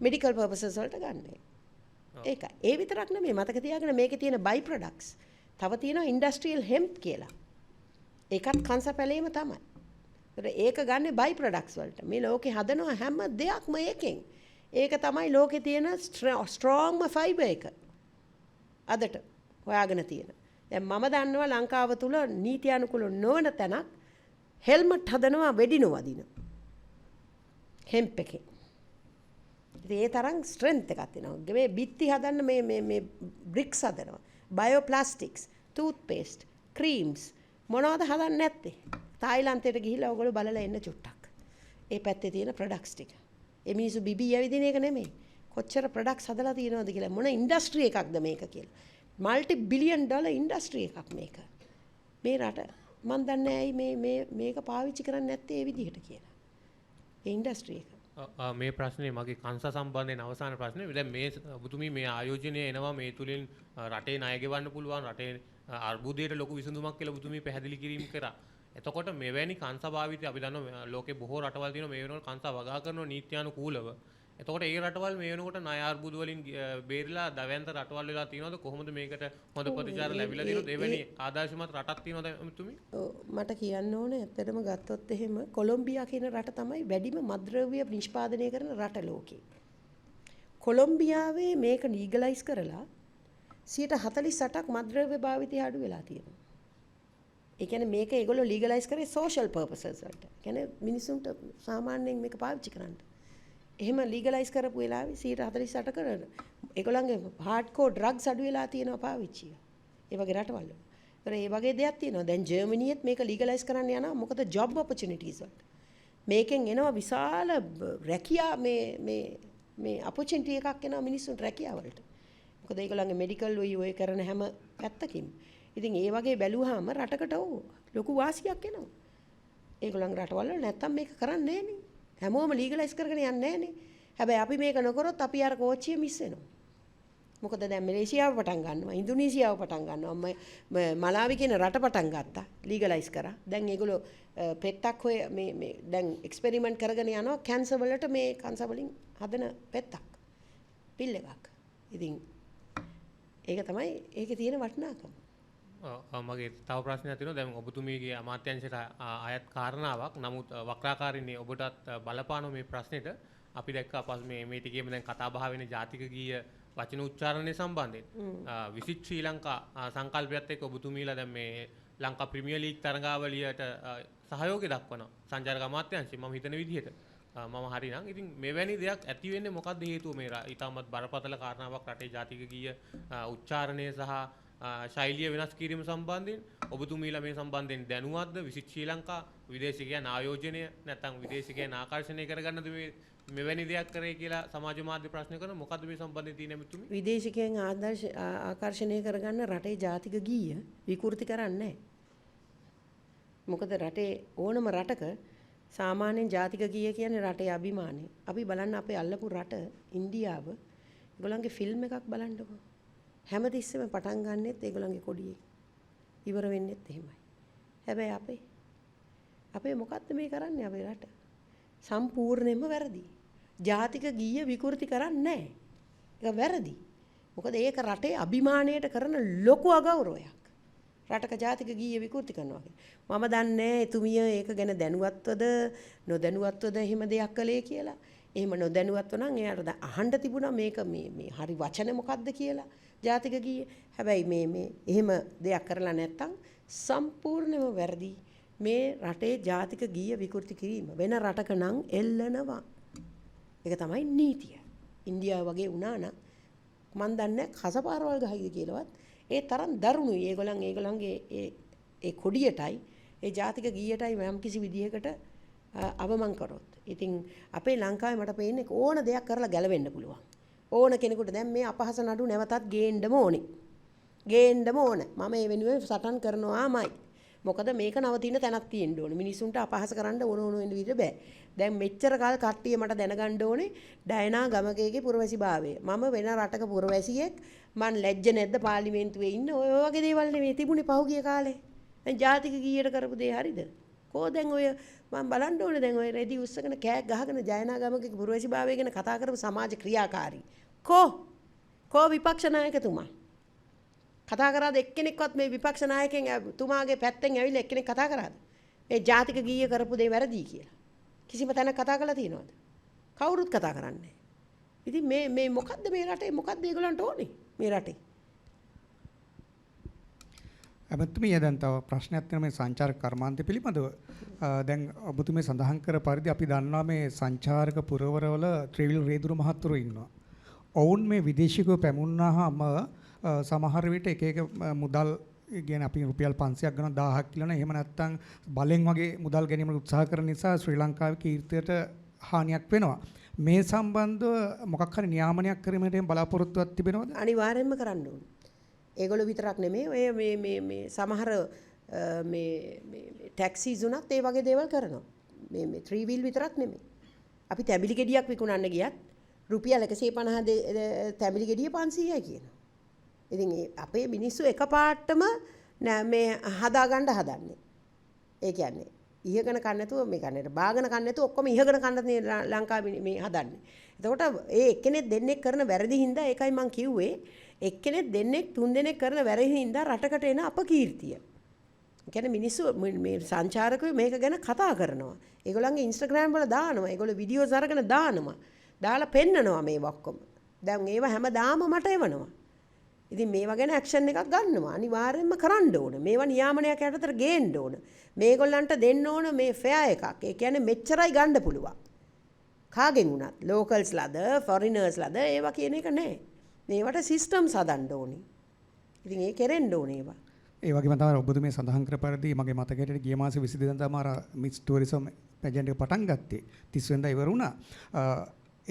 S1: මෙඩිකල් පර්පසස් වලට ගන්න. ඒකයි. ඒ විතරක් නෙමෙයි මතක තියාගන්න මේකේ තියෙන බයි ප්‍රොඩක්ට්ස්. තව තියෙනවා ඉන්ඩස්ට්‍රියල් හෙම්ප් කියලා. ඒකත් කන්සා පැලේම තමයි. ඒක ගන්න බයි ප්‍රොඩක්ට්ස් වලට. මේ ලෝකේ හදනවා හැම දෙයක්ම ඒකෙන්. ඒක තමයි ලෝකේ තියෙන ස්ට්‍රෝංම ෆයිබර් එක. අදට හොයාගෙන තියෙන. දැන් මම දන්නවා ලංකාව තුල නීති අනුකූල නොවන තැනක් හෙල්මට් හදනවා වෙඩි නොවදින. හෙම්ප් එකෙන්. ඉතින් ඒ තරම් ස්ට්‍රෙන්ත් එකක් තියෙනවා. මේ බිත්ති හදන්න මේ බ්‍රික්ස් හදනවා. බයෝප්ලාස්ටික්ස්, ටූත් පේස්ට්, ක්‍රීම්ස් මොනවද හදන්නේ නැත්තේ? තායිලන්තයට ගිහිල්ලා ඔයගොල්ලෝ බලලා එන්න චුට්ටක්. ඒ පැත්තේ තියෙන ප්‍රොඩක්ට්ස් ටික. ඒ මිනිස්සු බිබී ඇවිදින එක නෙමෙයි. කොච්චර ප්‍රොඩක්ට්ස් හදලා තියෙනවද කියලා මොන ඉන්ඩස්ට්‍රි එකක්ද මේක කියලා. මල්ටි බිලියන් ඩොලර් ඉන්ඩස්ට්‍රි එකක් මේක. මේ රට මන් දන්නේ ඇයි මේක පාවිච්චි කරන්නේ නැත්තේ ඒ විදිහට කියලා. ඒ ඉන්ඩස්ට්‍රි එක.
S3: මේ ප්‍රශ්නේ මගේ කන්සා සම්බන්ධයෙන් අවසාන ප්‍රශ්නේ. දැන් මේ ඔබතුමී මේ ආයෝජනය එනවා මේ තුලින් රටේ ණය ගෙවන්න පුළුවන් රටේ අර්බුදයට ලොකු විසඳුමක් කියලා ඔබතුමී පැහැදිලි කිරීම කරා. එතකොට මෙවැනි කංශ භාවිතය අපි දන්නවා ලෝකේ බොහෝ රටවල් තියෙනවා මේ වෙනකොට කංශ වගා කරනවා නීත්‍යානුකූලව. එතකොට ඒ රටවල් මේ වෙනකොට ණය අර්බුද වලින් බේරිලා දවැන්ත රටවල් වෙලා තියෙනවද කොහොමද මේකට හොඳ ප්‍රතිචාර ලැබිලා තියෙනවද එවැනි ආදර්ශමත් රටක් තියෙනවද එතුමි?
S1: මට කියන්න ඕනේ ඇත්තටම ගත්තොත් එහෙම කොලොම්බියා කියන රට තමයි වැඩිම මත්ද්‍රව්‍ය නිෂ්පාදනය කරන රට ලෝකේ. කොලොම්බියාවේ මේක ලීගලයිස් කරලා 48%ක් මත්ද්‍රව්‍ය භාවිතය අඩු වෙලා තියෙනවා. ඒ කියන්නේ මේක ඒගොල්ලෝ ලීගලයිස් කරේ සෝෂල් පර්පසස් වලට. ඒ කියන්නේ මිනිසුන්ට සාමාන්‍යයෙන් මේක පාවිච්චි කරන්න. එහෙම ලීගලයිස් කරපු වෙලාවේ 48% කරන ඒගොල්ලන්ගේ හાર્ඩ්කෝර් ඩ්‍රග්ස් අඩු වෙලා තියෙනවා පාවිච්චිය. ඒ වගේ රටවල් වල. ඒතර ඒ වගේ දෙයක් තියෙනවා. දැන් ජර්මනියෙත් මේක ලීගලයිස් කරන්න යනවා. මොකද ජොබ් ඔපචුනිටිස් වලට. මේකෙන් එනවා විශාල රැකියා මේ ඔපචුනිටි එකක් එනවා මිනිස්සුන්ට රැකියාව වලට. මොකද ඒගොල්ලන්ගේ මෙඩිකල් ඔය කරන හැම පැත්තකින්. ඉතින් ඒ වගේ බැලුවාම රටකට ලොකු වාසියක් එනවා. ඒගොල්ලන්ගේ රටවල නැත්තම් මේක කරන්නේ නෑනේ. හැමෝම ලීගලයිස් කරගෙන යන්නේ නෑනේ. හැබැයි අපි මේක නොකරොත් අපි අර කෝච්චිය මිස් වෙනවා. මොකද දැන් මැලේසියාව පටන් ගන්නවා, ඉන්දුනීසියාව පටන් ගන්නවා, මලාවි කියන රට පටන් ගත්තා ලීගලයිස් කරා. දැන් ඒගොල්ලෝ පෙත්තක් හොය මේ දැන් එක්ස්පෙරිමන්ට් කරගෙන යනවා කැන්සර් වලට මේ කැන්සර් වලින් හදන පෙත්තක්. පිල් එකක්. ඉතින් ඒක තමයි ඒකේ තියෙන වටිනාකම.
S3: මගේ තව ප්‍රශ්නයක් තියෙනවා දැන් ඔබතුමීගේ අමාත්‍යාංශයට අයත් කාරණාවක් නමුත් වක්‍රාකාරීනේ ඔබටත් බලපාන මේ ප්‍රශ්නෙට අපි දැක්කා මේ ටිකේම දැන් කතා බහ වෙන ජාතික ගීය වචන උච්චාරණය සම්බන්ධයෙන් විසිට් ශ්‍රී ලංකා සංකල්පයත් එක්ක ඔබතුමීලා දැන් මේ ලංකා ප්‍රීමියර් ලීග් තරඟාවලියට සහයෝගය දක්වනවා සංචාරක අමාත්‍යාංශය මම හිතන විදිහට මම හරිනම් ඉතින් මෙවැනි දෙයක් ඇති වෙන්නේ මොකක්ද හේතුව මේ ඊටමත් බරපතල කාරණාවක් රටේ ජාතික ගීය උච්චාරණය සහ ශෛලිය වෙනස් කිරීම සම්බන්ධයෙන් ඔබතුමීලා මේ සම්බන්ධයෙන් දැනුවත්ද විසිට ශ්‍රී ලංකා විදේශිකයන් ආයෝජනය නැත්නම් විදේශිකයන් ආකර්ෂණය කරගන්නද මේ මෙවැනි දෙයක් කරේ කියලා සමාජ මාධ්‍ය ප්‍රශ්න කරන මොකද්ද මේ සම්බන්ධයෙන් තියෙන මෙතුමි
S1: විදේශිකයන් ආකර්ෂණය කරගන්න රටේ ජාතික ගීය විකෘති කරන්නේ නැහැ. මොකද රටේ ඕනම රටක සාමාන්‍යයෙන් ජාතික ගීය කියන්නේ රටේ අභිමානය. අපි බලන්න අපේ අල්ලපු රට ඉන්දියාව ඒගොල්ලන්ගේ ෆිල්ම් එකක් බලන්නකෝ. හැමතිස්සෙම පටන් ගන්නෙත් ඒගොල්ලන්ගේ කොඩියේ. ඉවර වෙන්නෙත් එහෙමයි. හැබැයි අපේ මොකද්ද මේ කරන්නේ අපේ රට? සම්පූර්ණයෙන්ම වැරදි. ජාතික ගීය විකෘති කරන්නේ නැහැ. ඒක වැරදි. මොකද ඒක රටේ අභිමානයට කරන ලොකු අගෞරවයක්. රටක ජාතික ගීය විකෘති කරනවා කියන්නේ. මම දන්නේ එතුමිය ඒක ගැන දැනුවත්වද නොදැනුවත්වද එහෙම දෙයක් කළේ කියලා. එහෙම නොදැනුවත්ව නම් එයාට අහන්න තිබුණා මේක මේ හරි වචන මොකද්ද කියලා. ජාතික ගීය. හැබැයි මේ එහෙම දෙයක් කරලා නැත්තම් සම්පූර්ණයෙන්ම වැරදි. මේ රටේ ජාතික ගීය විකෘති කිරීම වෙන රටක නම් එල්ලනවා. ඒක තමයි නීතිය. ඉන්දියාව වගේ වුණා නම් මන් දන්නේ කසපාරවල් ගහයිද කියලාවත් ඒ තරම් දරුණුයි. ඒගොල්ලන්ගේ ඒ කොඩියටයි ඒ ජාතික ගීයටයි යම් කිසි විදිහකට අවමන් කරොත්. ඉතින් අපේ ලංකාවේ මට පේන්නේ ඕන දෙයක් කරලා ගැලවෙන්න පුළුවන්. ඕන කෙනෙකුට දැන් මේ අපහාස නඩු නැවතත් ගේන්නම ඕනේ. ගේන්නම ඕන. මම ඒ වෙනුවෙන් සටන් කරනවාමයි. මොකද මේක නවතින තැනක් තියෙන්න ඕනේ. මිනිසුන්ට අපහාස කරන්න ඕන වෙන විදිහට බෑ. දැන් මෙච්චර කාල කට්ටිය මට දැනගන්න ඕනේ ඩයනා ගමකේගේ පුරවැසිභාවය. මම වෙන රටක පුරවැසියෙක් මං ලැජ්ජ නැද්ද පාර්ලිමේන්තුවේ ඉන්න ඔය වගේ දේවල් නෙමෙයි තිබුණේ පහුගිය කාලේ. දැන් ජාතික ගීයට කරපු දේ හරිද? කෝ දැන් ඔය මම බලන්න ඕනේ දැන් ඔය රෙදි උස්සගෙන කෑක් ගහගෙන ජයනා ගමකේ පුරවැසිභාවය ගැන කතා කරපු සමාජ ක්‍රියාකාරී. කෝ විපක්ෂ නායකතුමා කතා කරාද එක්කෙනෙක්වත් මේ විපක්ෂ නායකයන් තුමාගේ පැත්තෙන් ඇවිල්ලා එක්කෙනෙක් කතා කරාද මේ ජාතික ගීය කරපු දේ වැරදි කියලා කිසිම තැනක කතා කරලා තියෙනවද? කවුරුත් කතා කරන්නේ නැහැ. ඉතින් මේ මොකද්ද මේ රටේ මොකද්ද ඒගොල්ලන්ට ඕනේ මේ රටේ?
S4: අමතුමිය දැන් තව ප්‍රශ්නයක් තියෙනවා මේ සංචාරක කර්මාන්තය පිළිබඳව. දැන් ඔබතුමිය සඳහන් කර පරිදි අපි දන්නවා මේ සංචාරක පුරවරවල ත්‍රිවිල් රේදුරු මහත්වරු ඉන්නවා. ඔවුන් මේ විදේශිකව පැමුණාම සමහර විට එක මුදල් කියන්නේ අපි රුපියල් 500ක් ගන්න 1000ක් කියලා නේ එහෙම නැත්නම් බලෙන් වගේ මුදල් ගැනීමට උත්සාහ කරන නිසා ශ්‍රී ලංකාවේ කීර්තියට හානියක් වෙනවා. මේ සම්බන්ධව මොකක් හරි නියාමනයක් කිරීමට බලාපොරොත්තුවක් තිබෙනවද?
S1: අනිවාර්යෙන්ම කරන්න ඕනේ. ඒගොල්ලෝ විතරක් නෙමෙයි ඔය මේ සමහර මේ ටැක්සිස් උනත් ඒ වගේ දේවල් කරනවා. මේ 3 wheel විතරක් නෙමෙයි. අපි තැඹිලි ගෙඩියක් විකුණන්න ගියත් රුපියල් 150 තැඹිලි ගෙඩිය 500යි කියනවා. ඉතින් අපේ මිනිස්සු එකපාරටම මේ හදාගන්න හදන්නේ. ඒ කියන්නේ ඉහගෙන කන්න නැතුව මේ කන්නට බාගෙන කන්න නැතුව ඔක්කොම ඉහගෙන කන්න ලංකාවේ මේ හදන්නේ. එතකොට ඒ එක්කෙනෙක් දෙන්නෙක් කරන වැරදි හින්දා ඒකයි මම කිව්වේ එක්කෙනෙක් දෙන්නෙක් තුන් දෙනෙක් කරන වැරදි හින්දා රටකට එන අපකීර්තිය. ඒ කියන්නේ මිනිස්සු මේ සංචාරකයෝ මේක ගැන කතා කරනවා. ඒගොල්ලන්ගේ Instagram වල දානවා. ඒගොල්ලෝ වීඩියෝස් අරගෙන දානවා. දාලා පෙන්නනවා මේ ඔක්කොම. දැන් ඒව හැමදාම මට එවනවා. ඉතින් මේවා ගැන ඇක්ෂන් එකක් ගන්නවා. අනිවාර්යෙන්ම කරන්න ඕන. මේවා නියාමනයක් යටතට ගේන්න ඕන. මේගොල්ලන්ට දෙන්න ඕන මේ ෆෙයා එකක්. ඒ කියන්නේ මෙච්චරයි ගන්න පුළුවන්. කාගෙන් වුණත් ලෝකල්ස්ලාද ෆොරිනර්ස්ලාද ඒවා කියන එක නෑ. මේවට සිස්ටම්ස් හදන්න ඕනි. ඉතින් ඒ කෙරෙන්න ඕනේ ඒවා.
S4: ඒ වගේම තමයි ඔබතුමේ සඳහන් කර පරිදි මගේ මතකයට ගිය මාසේ 22 වෙනිදා තමයි අර මිස් ටූරිසම් පැජන්ට් එක පටන් ගත්තේ. 30 වෙනිදා ඉවර වුණා.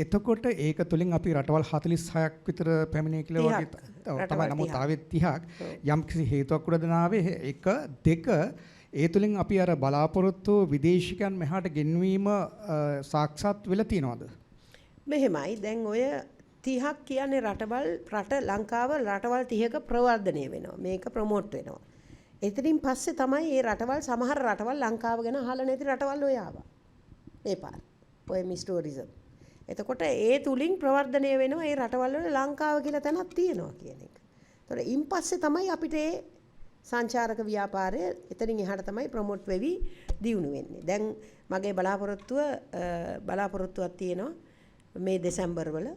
S4: එතකොට ඒක තුලින් අපි රටවල් 46ක් විතර පැමිණිය කියලා වගේ තමයි. නමුත් ආවේ 30ක්. යම් කිසි හේතුවක් උඩ දනාවේ 1 2 ඒ තුලින් අපි අර බලාපොරොත්තු විදේශිකයන් මෙහාට ගෙන්වීම සාක්ෂාත් වෙලා තියනවද?
S1: මෙහෙමයි. දැන් ඔය 30ක් කියන්නේ රට ලංකාව රටවල් 30ක ප්‍රවර්ධනය වෙනවා. මේක ප්‍රොමෝට් වෙනවා. එතනින් පස්සේ තමයි මේ රටවල් සමහර රටවල් ලංකාව ගැන අහලා නැති රටවල් ඔය ආවා. මේ පාර. ඔය මිස් ටූරිසම්. එතකොට ඒ තුලින් ප්‍රවර්ධනය වෙනවා ඒ රටවල් වල ලංකාව කියලා තැනක් තියෙනවා කියන එක. එතකොට ඉන් පස්සේ තමයි අපිට ඒ සංචාරක ව්‍යාපාරය එතනින් එහාට තමයි ප්‍රොමෝට් වෙවි දියුණු වෙන්නේ. දැන් මගේ බලාපොරොත්තුවක් තියෙනවා මේ දෙසැම්බර් වල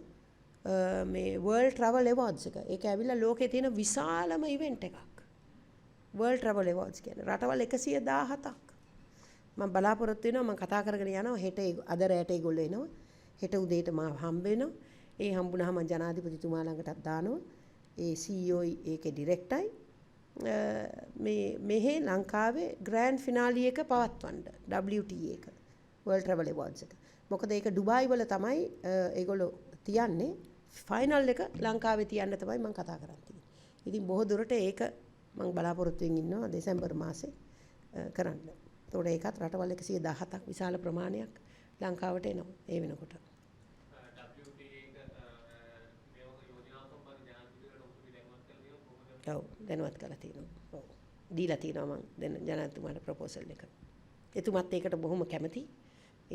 S1: මේ World Travel Awards එක. ඒක ඇවිල්ලා ලෝකේ තියෙන විශාලම ඉවෙන්ට් එකක්. World Travel Awards කියන්නේ රටවල් 117ක්. මම බලාපොරොත්තු වෙනවා මම කතා කරගෙන යනවා හෙට අද රැට ඒගොල්ලෝ එනවා. හෙට උදේට මම හම්බ වෙනවා. ඒ හම්බුනහම ජනාධිපතිතුමා ළඟටත් දානවා. ඒ CEO ඒකේ ඩිරෙක්ටරයි මෙහි ලංකාවේ ග්‍රෑන්ඩ් ෆිනාලි එක පවත්වන්න WTA එක World Travel Awards එක. මොකද ඒක ඩුබායි වල තමයි ඒගොල්ලෝ තියන්නේ ෆයිනල් එක ලංකාවේ තියන්න තමයි මම කතා කරන්නේ. ඉතින් බොහෝ දුරට ඒක මම බලාපොරොත්තු වෙමින් ඉන්නවා දෙසැම්බර් මාසේ කරන්න. ඒතකොට ඒකත් රටවල් 117ක් විශාල ප්‍රමාණයක් ලංකාවට එනවා ඒ වෙනකොට. ඔව් දැනුවත් කරලා තියෙනවා. ඔව් දීලා තියෙනවා මම ජනාධිපතිතුමාට ප්‍රොපෝසල් එක. එතුමත් ඒකට බොහොම කැමති.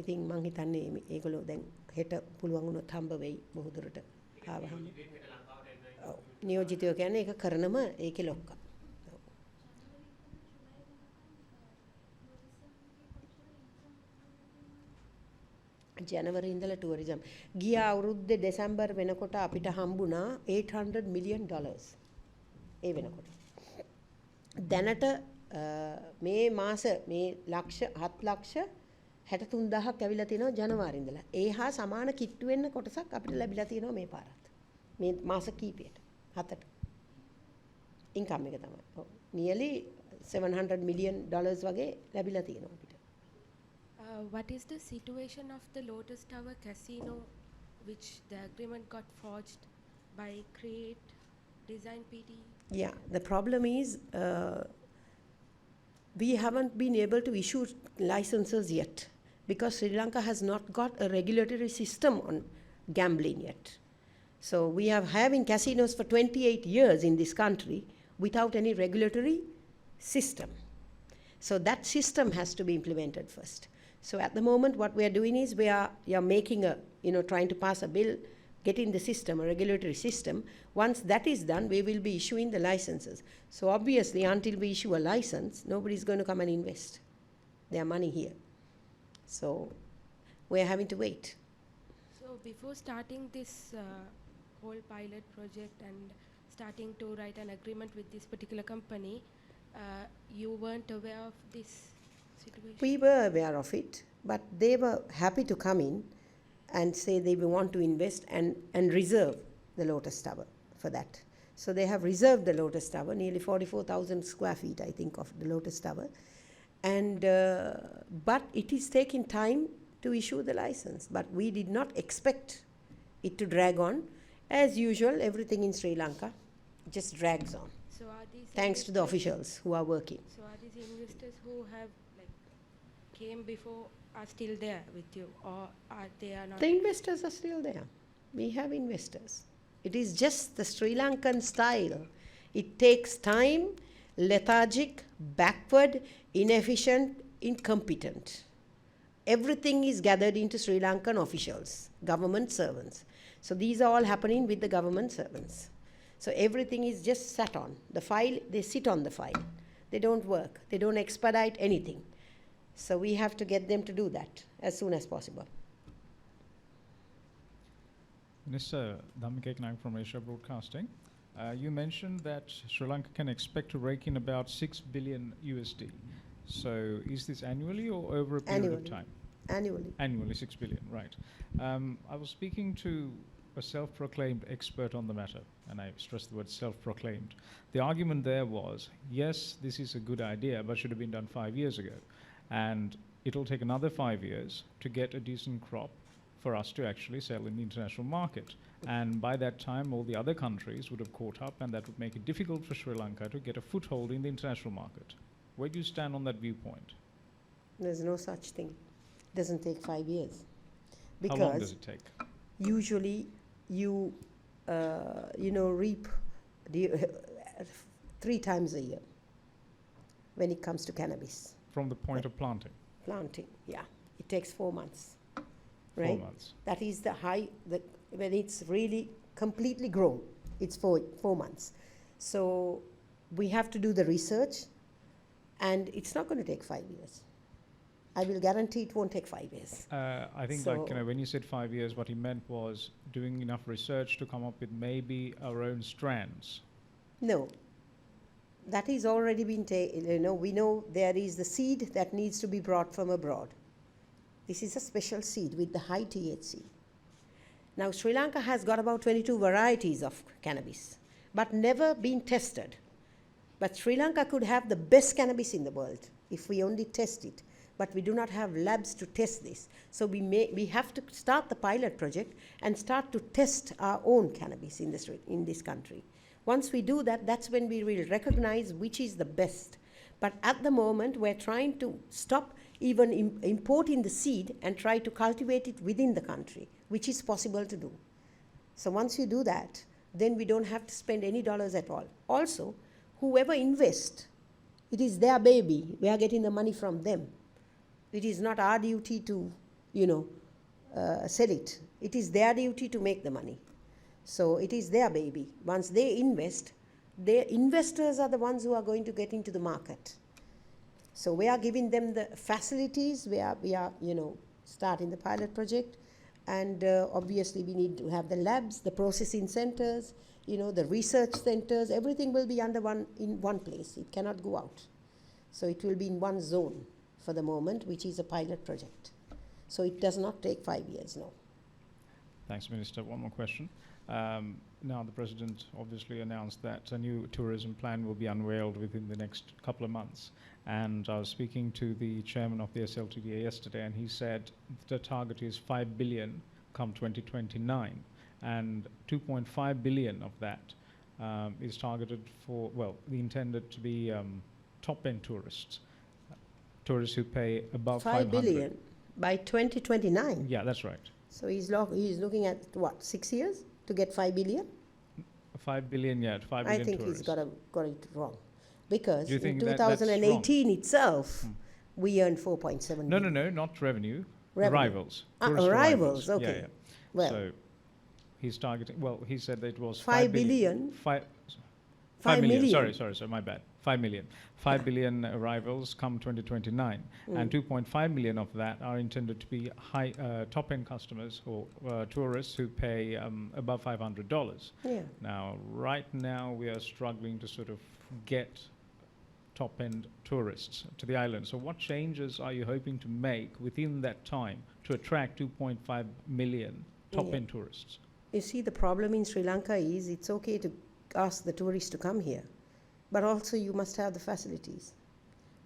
S1: ඉතින් මම හිතන්නේ ඒගොල්ලෝ දැන් හෙට පුළුවන් වුණොත් හම්බ වෙයි බොහෝ දුරට ආවහම. ඔව් නියෝජිතයෝ කියන්නේ ඒක කරනම ඒකේ ලොක්කා. ජනවරි ඉඳලා ටූරිසම් ගිය අවුරුද්දේ දෙසැම්බර් වෙනකොට අපිට හම්බුණා $800 million. ඒ වෙනකොට දැනට මේ මාස මේ ලක්ෂ 7,63,000ක් ඇවිල්ලා තිනවා ජනවාරි ඉඳලා. ඒ හා සමාන කිට්ටු වෙන්න කොටසක් අපිට ලැබිලා තියෙනවා මේ පාරත්. මේ මාස කීපයට 7ට. ඉන්කම් එක තමයි. ඔව්. nearly $700 million වගේ ලැබිලා තියෙනවා අපිට.
S5: What is the situation of the Lotus Tower Casino, which the agreement got forged by Create Design PT?
S1: Yeah, the problem is we haven't been able to issue licenses yet because Sri Lanka has not got a regulatory system on gambling yet. So we are having casinos for 28 years in this country without any regulatory system. So that system has to be implemented first. So at the moment, what we are doing is we are making trying to pass a bill, getting the system, a regulatory system. Once that is done, we will be issuing the licenses. So obviously, until we issue a license, nobody is going to come and invest their money here. So we are having to wait.
S5: So before starting this whole pilot project and starting to write an agreement with this particular company, you weren't aware of this situation?
S1: We were aware of it, but they were happy to come in and say they will want to invest and reserve the Lotus Tower for that. So they have reserved the Lotus Tower, nearly 44,000 square feet, I think, of the Lotus Tower. And but it is taking time to issue the license. But we did not expect it to drag on. As usual, everything in Sri Lanka just drags on.
S5: So are these
S1: Thanks to the officials who are working.
S5: So are these investors who have came before are still there with you, or are they are not?
S1: The investors are still there. We have investors. It is just the Sri Lankan style. It takes time, lethargic, backward, inefficient, incompetent. Everything is gathered into Sri Lankan officials, government servants. So these are all happening with the government servants. So everything is just sat on. The file, they sit on the file. They don't work. They don't expedite anything. So we have to get them to do that as soon as possible.
S6: Minister Dhammikek Naik from Asia Broadcasting. You mentioned that Sri Lanka can expect to rake in about 6 billion USD. So is this annually or over a period of time?
S1: Annually.
S6: Annually, 6 billion, right. I was speaking to a self-proclaimed expert on the matter, and I stress the word self-proclaimed. The argument there was, yes, this is a good idea, but should have been done 5 years ago. And it'll take another 5 years to get a decent crop for us to actually sell in the international market. And by that time, all the other countries would have caught up, and that would make it difficult for Sri Lanka to get a foothold in the international market. Where do you stand on that viewpoint?
S1: There's no such thing. It doesn't take 5 years.
S6: How long does it take?
S1: Usually you reap 3 times a year when it comes to cannabis.
S6: From the point of planting?
S1: Planting, yeah. It takes 4 months, right?
S6: 4 months.
S1: That is the high, when it's really completely grown, it's 4 months. So we have to do the research, and it's not going to take 5 years. I will guarantee it won't take 5 years.
S6: I think, when you said 5 years, what he meant was doing enough research to come up with maybe our own strands.
S1: No, that is already been taken. We know there is the seed that needs to be brought from abroad. This is a special seed with the high THC. Now, Sri Lanka has got about 22 varieties of cannabis, but never been tested. But Sri Lanka could have the best cannabis in the world if we only test it. But we do not have labs to test this. So we have to start the pilot project and start to test our own cannabis in this country. Once we do that, that's when we will recognize which is the best. But at the moment, we're trying to stop even importing the seed and try to cultivate it within the country, which is possible to do. So once you do that, then we don't have to spend any dollars at all. Also, whoever invests, it is their baby. We are getting the money from them. It is not our duty to, sell it. It is their duty to make the money. So it is their baby. Once they invest, their investors are the ones who are going to get into the market. So we are giving them the facilities. We are starting the pilot project. And obviously we need to have the labs, the processing centers, the research centers. Everything will be in one place. It cannot go out. So it will be in one zone for the moment, which is a pilot project. So it does not take 5 years, no.
S6: Thanks, Minister. One more question. Now, the President obviously announced that a new tourism plan will be unveiled within the next couple of months. And I was speaking to the chairman of the SLTDA yesterday, and he said the target is 5 billion come 2029. And 2.5 billion of that is targeted for, intended to be top-end tourists. Tourists who pay above
S1: 5 billion by 2029.
S6: Yeah, that's right.
S1: So he's looking at what, 6 years to get 5 billion?
S6: 5 billion, yeah, 5 billion
S1: I think
S6: tourists.
S1: he's got it wrong, because
S6: Do you
S1: in
S6: think
S1: 2018 itself, we earned 4.7 billion.
S6: No, not revenue.
S1: Revenue.
S6: Arrivals.
S1: Tourist
S6: Arrivals,
S1: okay.
S6: Yeah.
S1: Well,
S6: So he's targeting. Well, he said that it was
S1: 5 billion.
S6: 5
S1: 5
S6: million.
S1: million.
S6: Sorry, my bad. 5 million. 5 billion arrivals come 2029, and 2.5 million of that are intended to be high top-end customers or tourists who pay above $500.
S1: Yeah.
S6: Now, right now, we are struggling to sort of get top-end tourists to the island. So what changes are you hoping to make within that time to attract 2.5 million top-end tourists?
S1: You see, the problem in Sri Lanka is it's okay to ask the tourists to come here, but also you must have the facilities.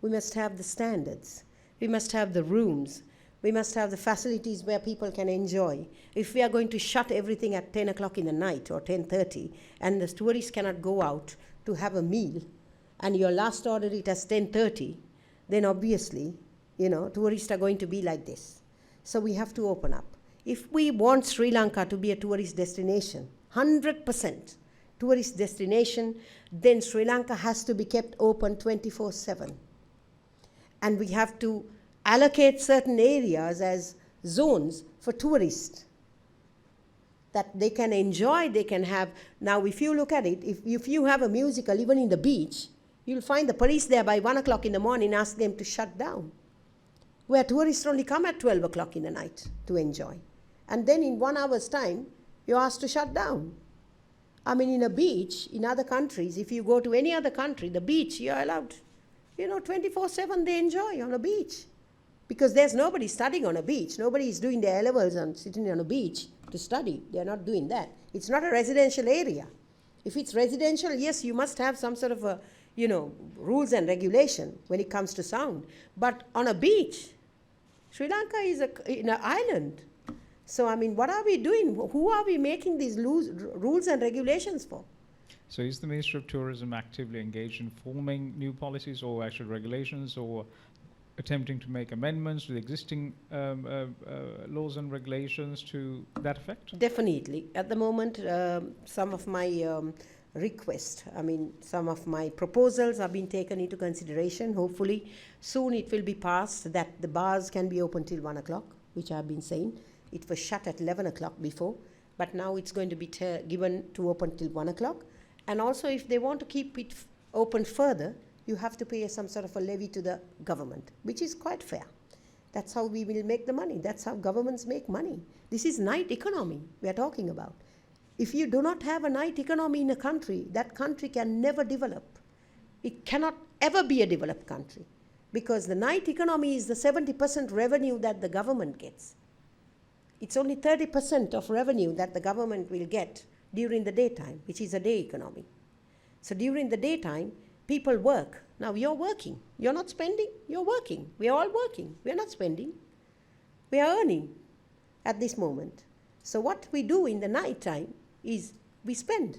S1: We must have the standards. We must have the rooms. We must have the facilities where people can enjoy. If we are going to shut everything at 10 o'clock in the night or 10:30, and the tourists cannot go out to have a meal, and your last order it as 10:30, then obviously, tourists are going to be like this. So we have to open up. If we want Sri Lanka to be a tourist destination, 100% tourist destination, then Sri Lanka has to be kept open 24/7. And we have to allocate certain areas as zones for tourists that they can enjoy, they can have. Now, if you look at it, if you have a musical, even in the beach, you'll find the police there by 1 o'clock in the morning, ask them to shut down, where tourists only come at 12 o'clock in the night to enjoy. And then in 1 hour's time, you're asked to shut down. I mean, in a beach, in other countries, if you go to any other country, the beach, you're allowed, 24/7 they enjoy on a beach. Because there's nobody studying on a beach. Nobody is doing their A-levels and sitting on a beach to study. They're not doing that. It's not a residential area. If it's residential, yes, you must have some sort of a, rules and regulation when it comes to sound. But on a beach, Sri Lanka is an island. So, I mean, what are we doing? Who are we making these rules and regulations for?
S6: So is the Ministry of Tourism actively engaged in forming new policies or actual regulations, or attempting to make amendments to the existing laws and regulations to that effect?
S1: Definitely. At the moment, some of my requests, some of my proposals have been taken into consideration. Hopefully, soon it will be passed that the bars can be open till 1 o'clock, which I've been saying. It was shut at 11 o'clock before, but now it's going to be given to open till 1 o'clock. And also, if they want to keep it open further, you have to pay some sort of a levy to the government, which is quite fair. That's how we will make the money. That's how governments make money. This is night economy we are talking about. If you do not have a night economy in a country, that country can never develop. It cannot ever be a developed country, because the night economy is the 70% revenue that the government gets. It's only 30% of revenue that the government will get during the daytime, which is a day economy. So during the daytime, people work. Now you're working. You're not spending, you're working. We're all working. We're not spending. We are earning at this moment. So what we do in the night time is we spend.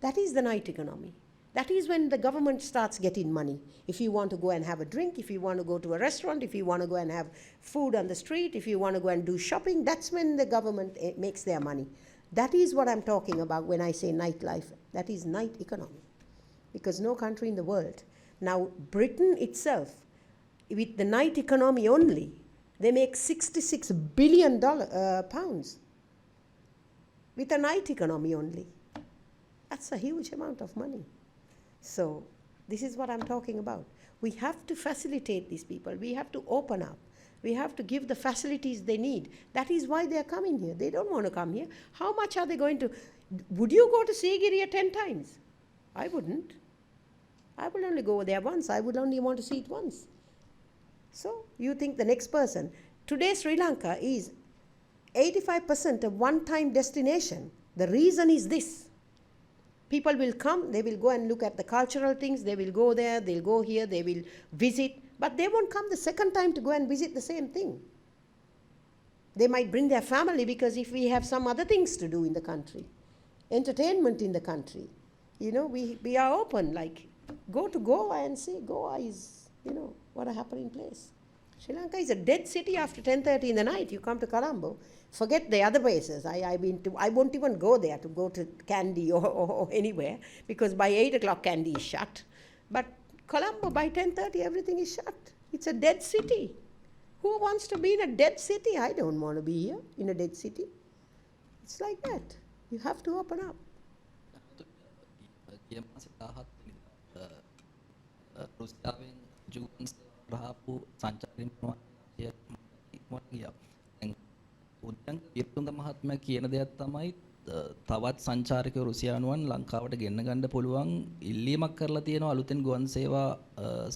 S1: That is the night economy. That is when the government starts getting money. If you want to go and have a drink, if you want to go to a restaurant, if you want to go and have food on the street, if you want to go and do shopping, that's when the government makes their money. That is what I'm talking about when I say nightlife. That is night economy. Because no country in the world. Now, Britain itself, with the night economy only, they make $66 billion pounds with a night economy only. That's a huge amount of money. So this is what I'm talking about. We have to facilitate these people. We have to open up. We have to give the facilities they need. That is why they are coming here. They don't want to come here. How much are they going to? Would you go to Sigiriya 10 times? I wouldn't. I will only go there once. I would only want to see it once. So you think the next person. Today Sri Lanka is 85% a one-time destination. The reason is this. People will come, they will go and look at the cultural things, they will go there, they'll go here, they will visit, but they won't come the second time to go and visit the same thing. They might bring their family, because if we have some other things to do in the country, entertainment in the country, we are open, like go to Goa and see. Goa is, what a happening place. Sri Lanka is a dead city after 10:30 in the night. You come to Colombo, forget the other places. I won't even go there to go to Kandy or anywhere, because by 8 o'clock Kandy is shut. But Colombo, by 10:30 everything is shut. It's a dead city. Who wants to be in a dead city? I don't want to be here in a dead city. It's like that. You have to open up.
S7: උද්‍යංග විරුද්ධ මහත්මයා කියන දෙයක් තමයි තවත් සංචාරකයෝ රුසියානුවන් ලංකාවට ගෙන්න ගන්න පුළුවන් ඉල්ලීමක් කරලා තියෙනවා අලුතෙන් ගුවන් සේවා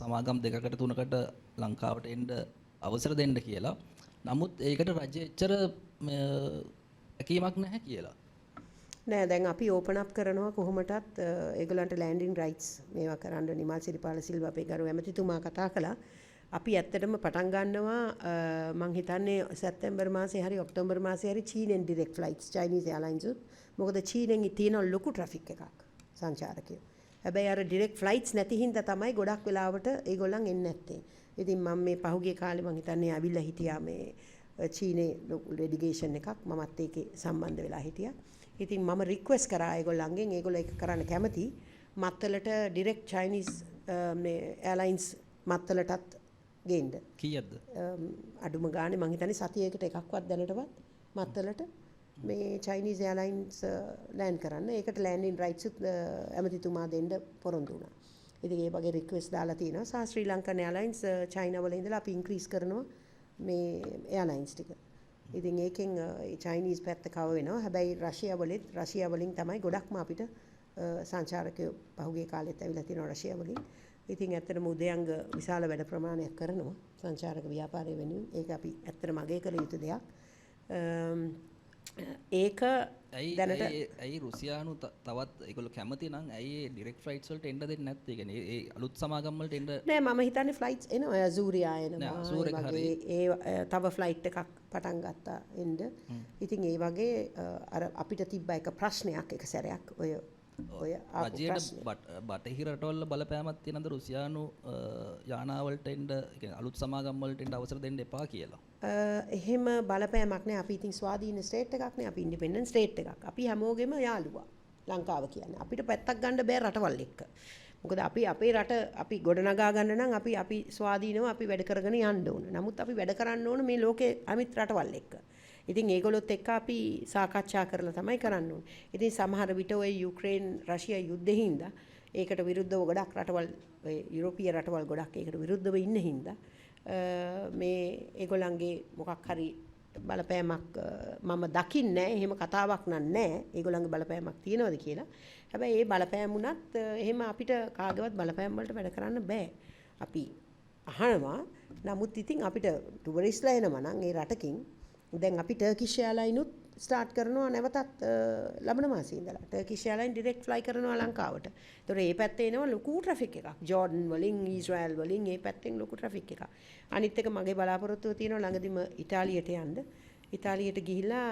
S7: සමාගම් දෙකකට තුනකට ලංකාවට එන්න අවසර දෙන්න කියලා. නමුත් ඒකට රජය එච්චර හැකියාවක් නැහැ කියලා.
S1: නෑ, දැන් අපි ඕපන් අප් කරනවා කොහොමටත් ඒගොල්ලන්ට ලෑන්ඩින් රයිට්ස් මේවා කරන්න. නිමල් සිරිපාල සිල්වා අපේ ගරු ඇමතිතුමා කතා කළා. අපි ඇත්තටම පටන් ගන්නවා මං හිතන්නේ සැප්තැම්බර් මාසේ හරි ඔක්තෝබර් මාසේ හරි චීනෙන් ඩිරෙක්ට් ෆ්ලයිට්ස් Chinese Airlines උත්. මොකද චීනෙන් තියෙන ලොකු ට්‍රැෆික් එකක් සංචාරකයෝ. හැබැයි අර ඩිරෙක්ට් ෆ්ලයිට්ස් නැති හින්දා තමයි ගොඩක් වෙලාවට ඒගොල්ලන් එන්නේ නැත්තේ. ඉතින් මම මේ පහුගිය කාලේ මං හිතන්නේ අවිල්ලා හිටියා මේ චීනේ ඩෙලිගේෂන් එකක්. මමත් ඒකේ සම්බන්ධ වෙලා හිටියා. ඉතින් මම රික්වෙස්ට් කරා ඒගොල්ලන්ගෙන් ඒගොල්ලෝ ඒක කරන්න කැමති. මත්තලට ඩිරෙක්ට් Chinese මේ Airlines මත්තලටත් ගේන්න.
S7: කීයක්ද?
S1: අඩුම ගානේ මං හිතන්නේ සතියකට එකක්වත් දැනටවත් මත්තලට මේ Chinese Airlines ලෑන්ඩ් කරන්න. ඒකට ලෑන්ඩින් රයිට්ස් ඇමතිතුමා දෙන්න පොරොන්දු වුණා. ඉතින් ඒ වගේ රික්වෙස්ට් දාලා තිනවා. ශ්‍රී ලංකන් එයාලයින්ස් චයිනා වල ඉඳලා අපි ඉන්ක්‍රීස් කරනවා මේ එයාලයින්ස් ටික. ඉතින් ඒකෙන් චයිනීස් පැත්ත කව වෙනවා. හැබැයි රෂියා වලින් තමයි ගොඩක්ම අපිට සංචාරකයෝ පහුගිය කාලෙත් ඇවිල්ලා තියෙනවා රෂියා වලින්. ඉතින් ඇත්තටම උදයන්ග විශාල වැඩ ප්‍රමාණයක් කරනවා සංචාරක ව්‍යාපාරය වෙනුවෙන්. ඒක අපි ඇත්තටම අගය කළ යුතු දෙයක්. ඒක දැනට
S7: ඇයි රුසියානු තවත් ඒගොල්ලෝ කැමති නම් ඇයි ඩිරෙක්ට් ෆ්ලයිට්ස් වලට එන්න දෙන්නේ නැත්තේ? ඒ කියන්නේ ඒ අලුත් සමාගම් වලට එන්න
S1: නෑ මම හිතන්නේ ෆ්ලයිට්ස් එනවා අසූරියා එනවා. ඒ තව ෆ්ලයිට් එකක් පටන් ගත්තා එන්න. ඉතින් ඒ වගේ අර අපිට තිබ්බ එක ප්‍රශ්නයක් එක සැරයක් ඔය
S7: රජයට බටහිර රටවල බලපෑමක් තියෙනද රුසියානු යානාවලට එන්න අලුත් සමාගම් වලට එන්න අවසර දෙන්න එපා කියලා?
S1: එහෙම බලපෑමක් නෑ. අපි ඉතින් ස්වාධීන ස්ටේට් එකක් නේ. අපි ඉන්ඩිපෙන්ඩන්ට් ස්ටේට් එකක්. අපි හැමෝගෙම යාළුවා. ලංකාව කියන්නේ. අපිට පැත්තක් ගන්න බෑ රටවල් එක්ක. මොකද අපි අපේ රට අපි ගොඩනගා ගන්න නම් අපි ස්වාධීනව අපි වැඩ කරගෙන යන්න ඕන. නමුත් අපි වැඩ කරන්න ඕන මේ ලෝකේ අනිත් රටවල් එක්ක. ඉතින් ඒගොල්ලොත් එක්ක අපි සාකච්ඡා කරලා තමයි කරන්න ඕනේ. ඉතින් සමහර විට ඔය යුක්‍රේන් රෂියා යුද්ධෙ හින්දා ඒකට විරුද්ධව ගොඩක් රටවල් ඔය යුරෝපීය රටවල් ගොඩක් ඒකට විරුද්ධව ඉන්න හින්දා මේ ඒගොල්ලන්ගේ මොකක් හරි බලපෑමක් මම දකින්නේ නැහැ. එහෙම කතාවක් නෑ ඒගොල්ලන්ගේ බලපෑමක් තියෙනවද කියලා. හැබැයි ඒ බලපෑම් උනත් එහෙම අපිට කාගේවත් බලපෑම් වලට වැඩ කරන්න බෑ. අපි අහනවා. නමුත් ඉතින් අපිට ටුවරිස්ට්ලා එනවා නම් ඒ රටකින් දැන් අපි ටර්කිෂ් එයාලයිනුත් ස්ටාර්ට් කරනවා නැවතත් ලබන මාසේ ඉඳලා. ටර්කිෂ් එයාලයින් ඩිරෙක්ට් ෆ්ලයි කරනවා ලංකාවට. ඒතොර මේ පැත්තේ එනවා ලොකු ට්‍රැෆික් එකක්. ජෝර්ඩන් වලින් ඊශ්‍රායල් වලින් මේ පැත්තෙන් ලොකු ට්‍රැෆික් එකක්. අනිත් එක මගේ බලාපොරොත්තුව තියෙනවා ළඟදිම ඉතාලියට යන්න. ඉතාලියට ගිහිල්ලා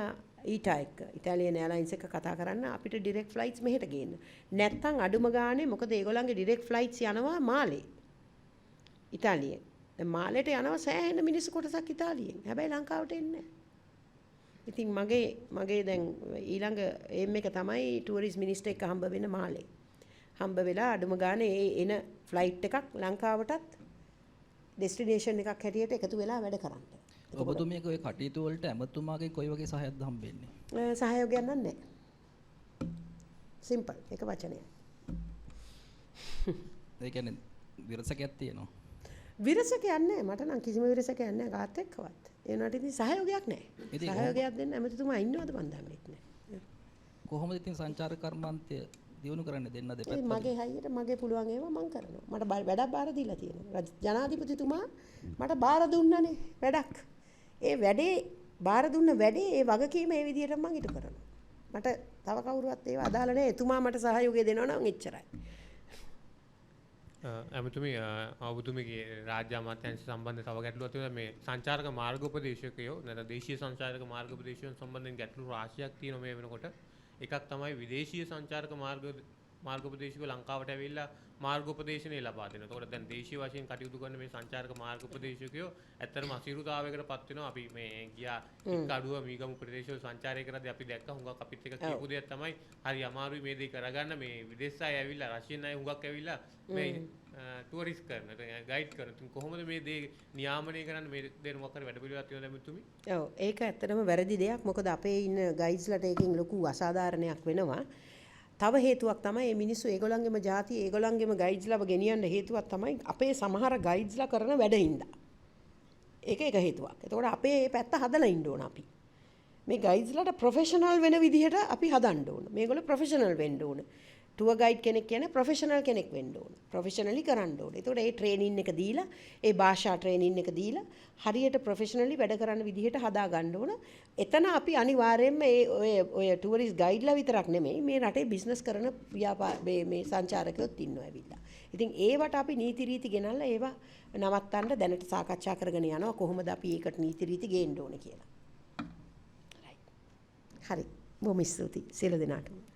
S1: ඊටා එක්ක ඉතාලියන් එයාලයින්ස් එක කතා කරන්න අපිට ඩිරෙක්ට් ෆ්ලයිට්ස් මෙහෙට ගේන්න. නැත්තම් අඩුම ගානේ මොකද ඒගොල්ලන්ගේ ඩිරෙක්ට් ෆ්ලයිට්ස් යනවා මාලේ. ඉතාලියෙන්. දැන් මාලේට යනවා සෑහෙන මිනිස්සු කොටසක් ඉතාලියෙන්. හැබැයි ලංකාවට එන්නේ නැහැ. ඉතින් මගේ දැන් ඊළඟ එම් එක තමයි ටුවරිස්ට් මිනිස්ටර් එක්ක හම්බ වෙන මාලේ. හම්බ වෙලා අඩුම ගානේ ඒ එන ෆ්ලයිට් එකක් ලංකාවටත් ඩෙස්ටිනේෂන් එකක් හැටියට එකතු වෙලා වැඩ කරන්න.
S7: ඔබතුමියගේ ඔය කටයුතු වලට ඇමතුමාගේ කොයි වගේ සහයක්ද හම්බෙන්නේ?
S1: සහයෝගයක් නැහැ. සිම්පල් එක වචනයක්.
S7: ඒ කියන්නේ විරසකයක් තියෙනවා.
S1: විරසකයක් නැහැ. මට නම් කිසිම විරසකයක් නැහැ කාත් එක්කවත්. ඒ වුණාට ඉතින් සහයෝගයක් නැහැ. සහයෝගයක් දෙන්න ඇමතිතුමා ඉන්නවද මන් දන්නේ නැහැ.
S7: කොහොමද ඉතින් සංචාරක කර්මාන්තය දියුණු කරන්න දෙන්න දෙපැත්ත?
S1: මගේ හයියට මගේ පුළුවන් ඒවා මම කරනවා. මට වැඩක් බාර දීලා තියෙනවා. ජනාධිපතිතුමා මට බාර දුන්නනේ වැඩක්. ඒ වැඩේ බාර දුන්න වැඩේ ඒ වගකීම ඒ විදිහට මම ඉටු කරනවා. මට තව කවුරුවත් ඒව අදාළ නැහැ. එතුමා මට සහයෝගය දෙනවා නම් එච්චරයි.
S3: ඇමතුමි ඔබතුමීගේ රාජ්‍ය අමාත්‍යාංශ සම්බන්ධ තව ගැටලුවක් තියෙනවා. මේ සංචාරක මාර්ගෝපදේශකයෝ නැත්නම් දේශීය සංචාරක මාර්ගෝපදේශකයන් සම්බන්ධයෙන් ගැටලු රාශියක් තියෙනවා මේ වෙනකොට. එකක් තමයි විදේශීය සංචාරක මාර්ගෝපදේශකයෝ ලංකාවට ඇවිල්ලා මාර්ගෝපදේශනය ලබා දෙනවා. ඒතකොට දැන් දේශීය වශයෙන් කටයුතු කරන මේ සංචාරක මාර්ගෝපදේශකයෝ ඇත්තටම අසීරුතාවයකට පත් වෙනවා. අපි මේ ගියා එක්කඩුව මීගමු ප්‍රදේශවල සංචාරය කරද්දී අපි දැක්ක හුඟක් අපිත් එක කියපු දෙයක් තමයි හරි අමාරුයි මේ දේ කරගන්න. මේ විදේශ අය ඇවිල්ලා රෂියන් අය හුඟක් ඇවිල්ලා මේ ටුවරිස්ට් කරන ගයිඩ් කරන. ඉතින් කොහොමද මේ දේ නියාමනය කරන්න මේ දේ මොකක් හරි වැඩ පිළිවෙලක් තියෙනවද මෙතුමි?
S1: ඔව් ඒක ඇත්තටම වැරදි දෙයක්. මොකද අපේ ඉන්න ගයිඩ්ස්ලාට ඒකෙන් ලොකු අසාධාරණයක් වෙනවා. තව හේතුවක් තමයි මේ මිනිස්සු ඒගොල්ලන්ගේම ಜಾති ඒගොල්ලන්ගේම ගයිඩ්ස්ලාව ගෙනියන්න හේතුවක් තමයි අපේ සමහර ගයිඩ්ස්ලා කරන වැඩින්දා. ඒක එක හේතුවක්. එතකොට අපේ මේ පැත්ත හදලා ඉන්න ඕන අපි. මේ ගයිඩ්ස්ලාට ප්‍රොෆෙෂනල් වෙන විදිහට අපි හදන්න ඕන. මේගොල්ලෝ ප්‍රොෆෙෂනල් වෙන්න ඕන. ටුවර් ගයිඩ් කෙනෙක් කියන්නේ ප්‍රොෆෙෂනල් කෙනෙක් වෙන්න ඕන. ප්‍රොෆෙෂනලි කරන්න ඕන. ඒතකොට ඒ ට්‍රේනින් එක දීලා, ඒ භාෂා ට්‍රේනින් එක දීලා හරියට ප්‍රොෆෙෂනලි වැඩ කරන්න විදිහට හදා ගන්න ඕන. එතන අපි අනිවාර්යයෙන්ම ඔය ටුවරිස්ට් ගයිඩ්ලා විතරක් නෙමෙයි මේ රටේ බිස්නස් කරන මේ සංචාරකයොත් ඉන්නවා ඇවිල්ලා. ඉතින් ඒවට අපි නීති රීති ගෙනල්ලා ඒවා නවත්තන්න දැනට සාකච්ඡා කරගෙන යනවා කොහොමද අපි ඒකට නීති රීති ගේන්න ඕනේ කියලා. හරි. බොහොම ස්තුතියි සියලු දෙනාටම.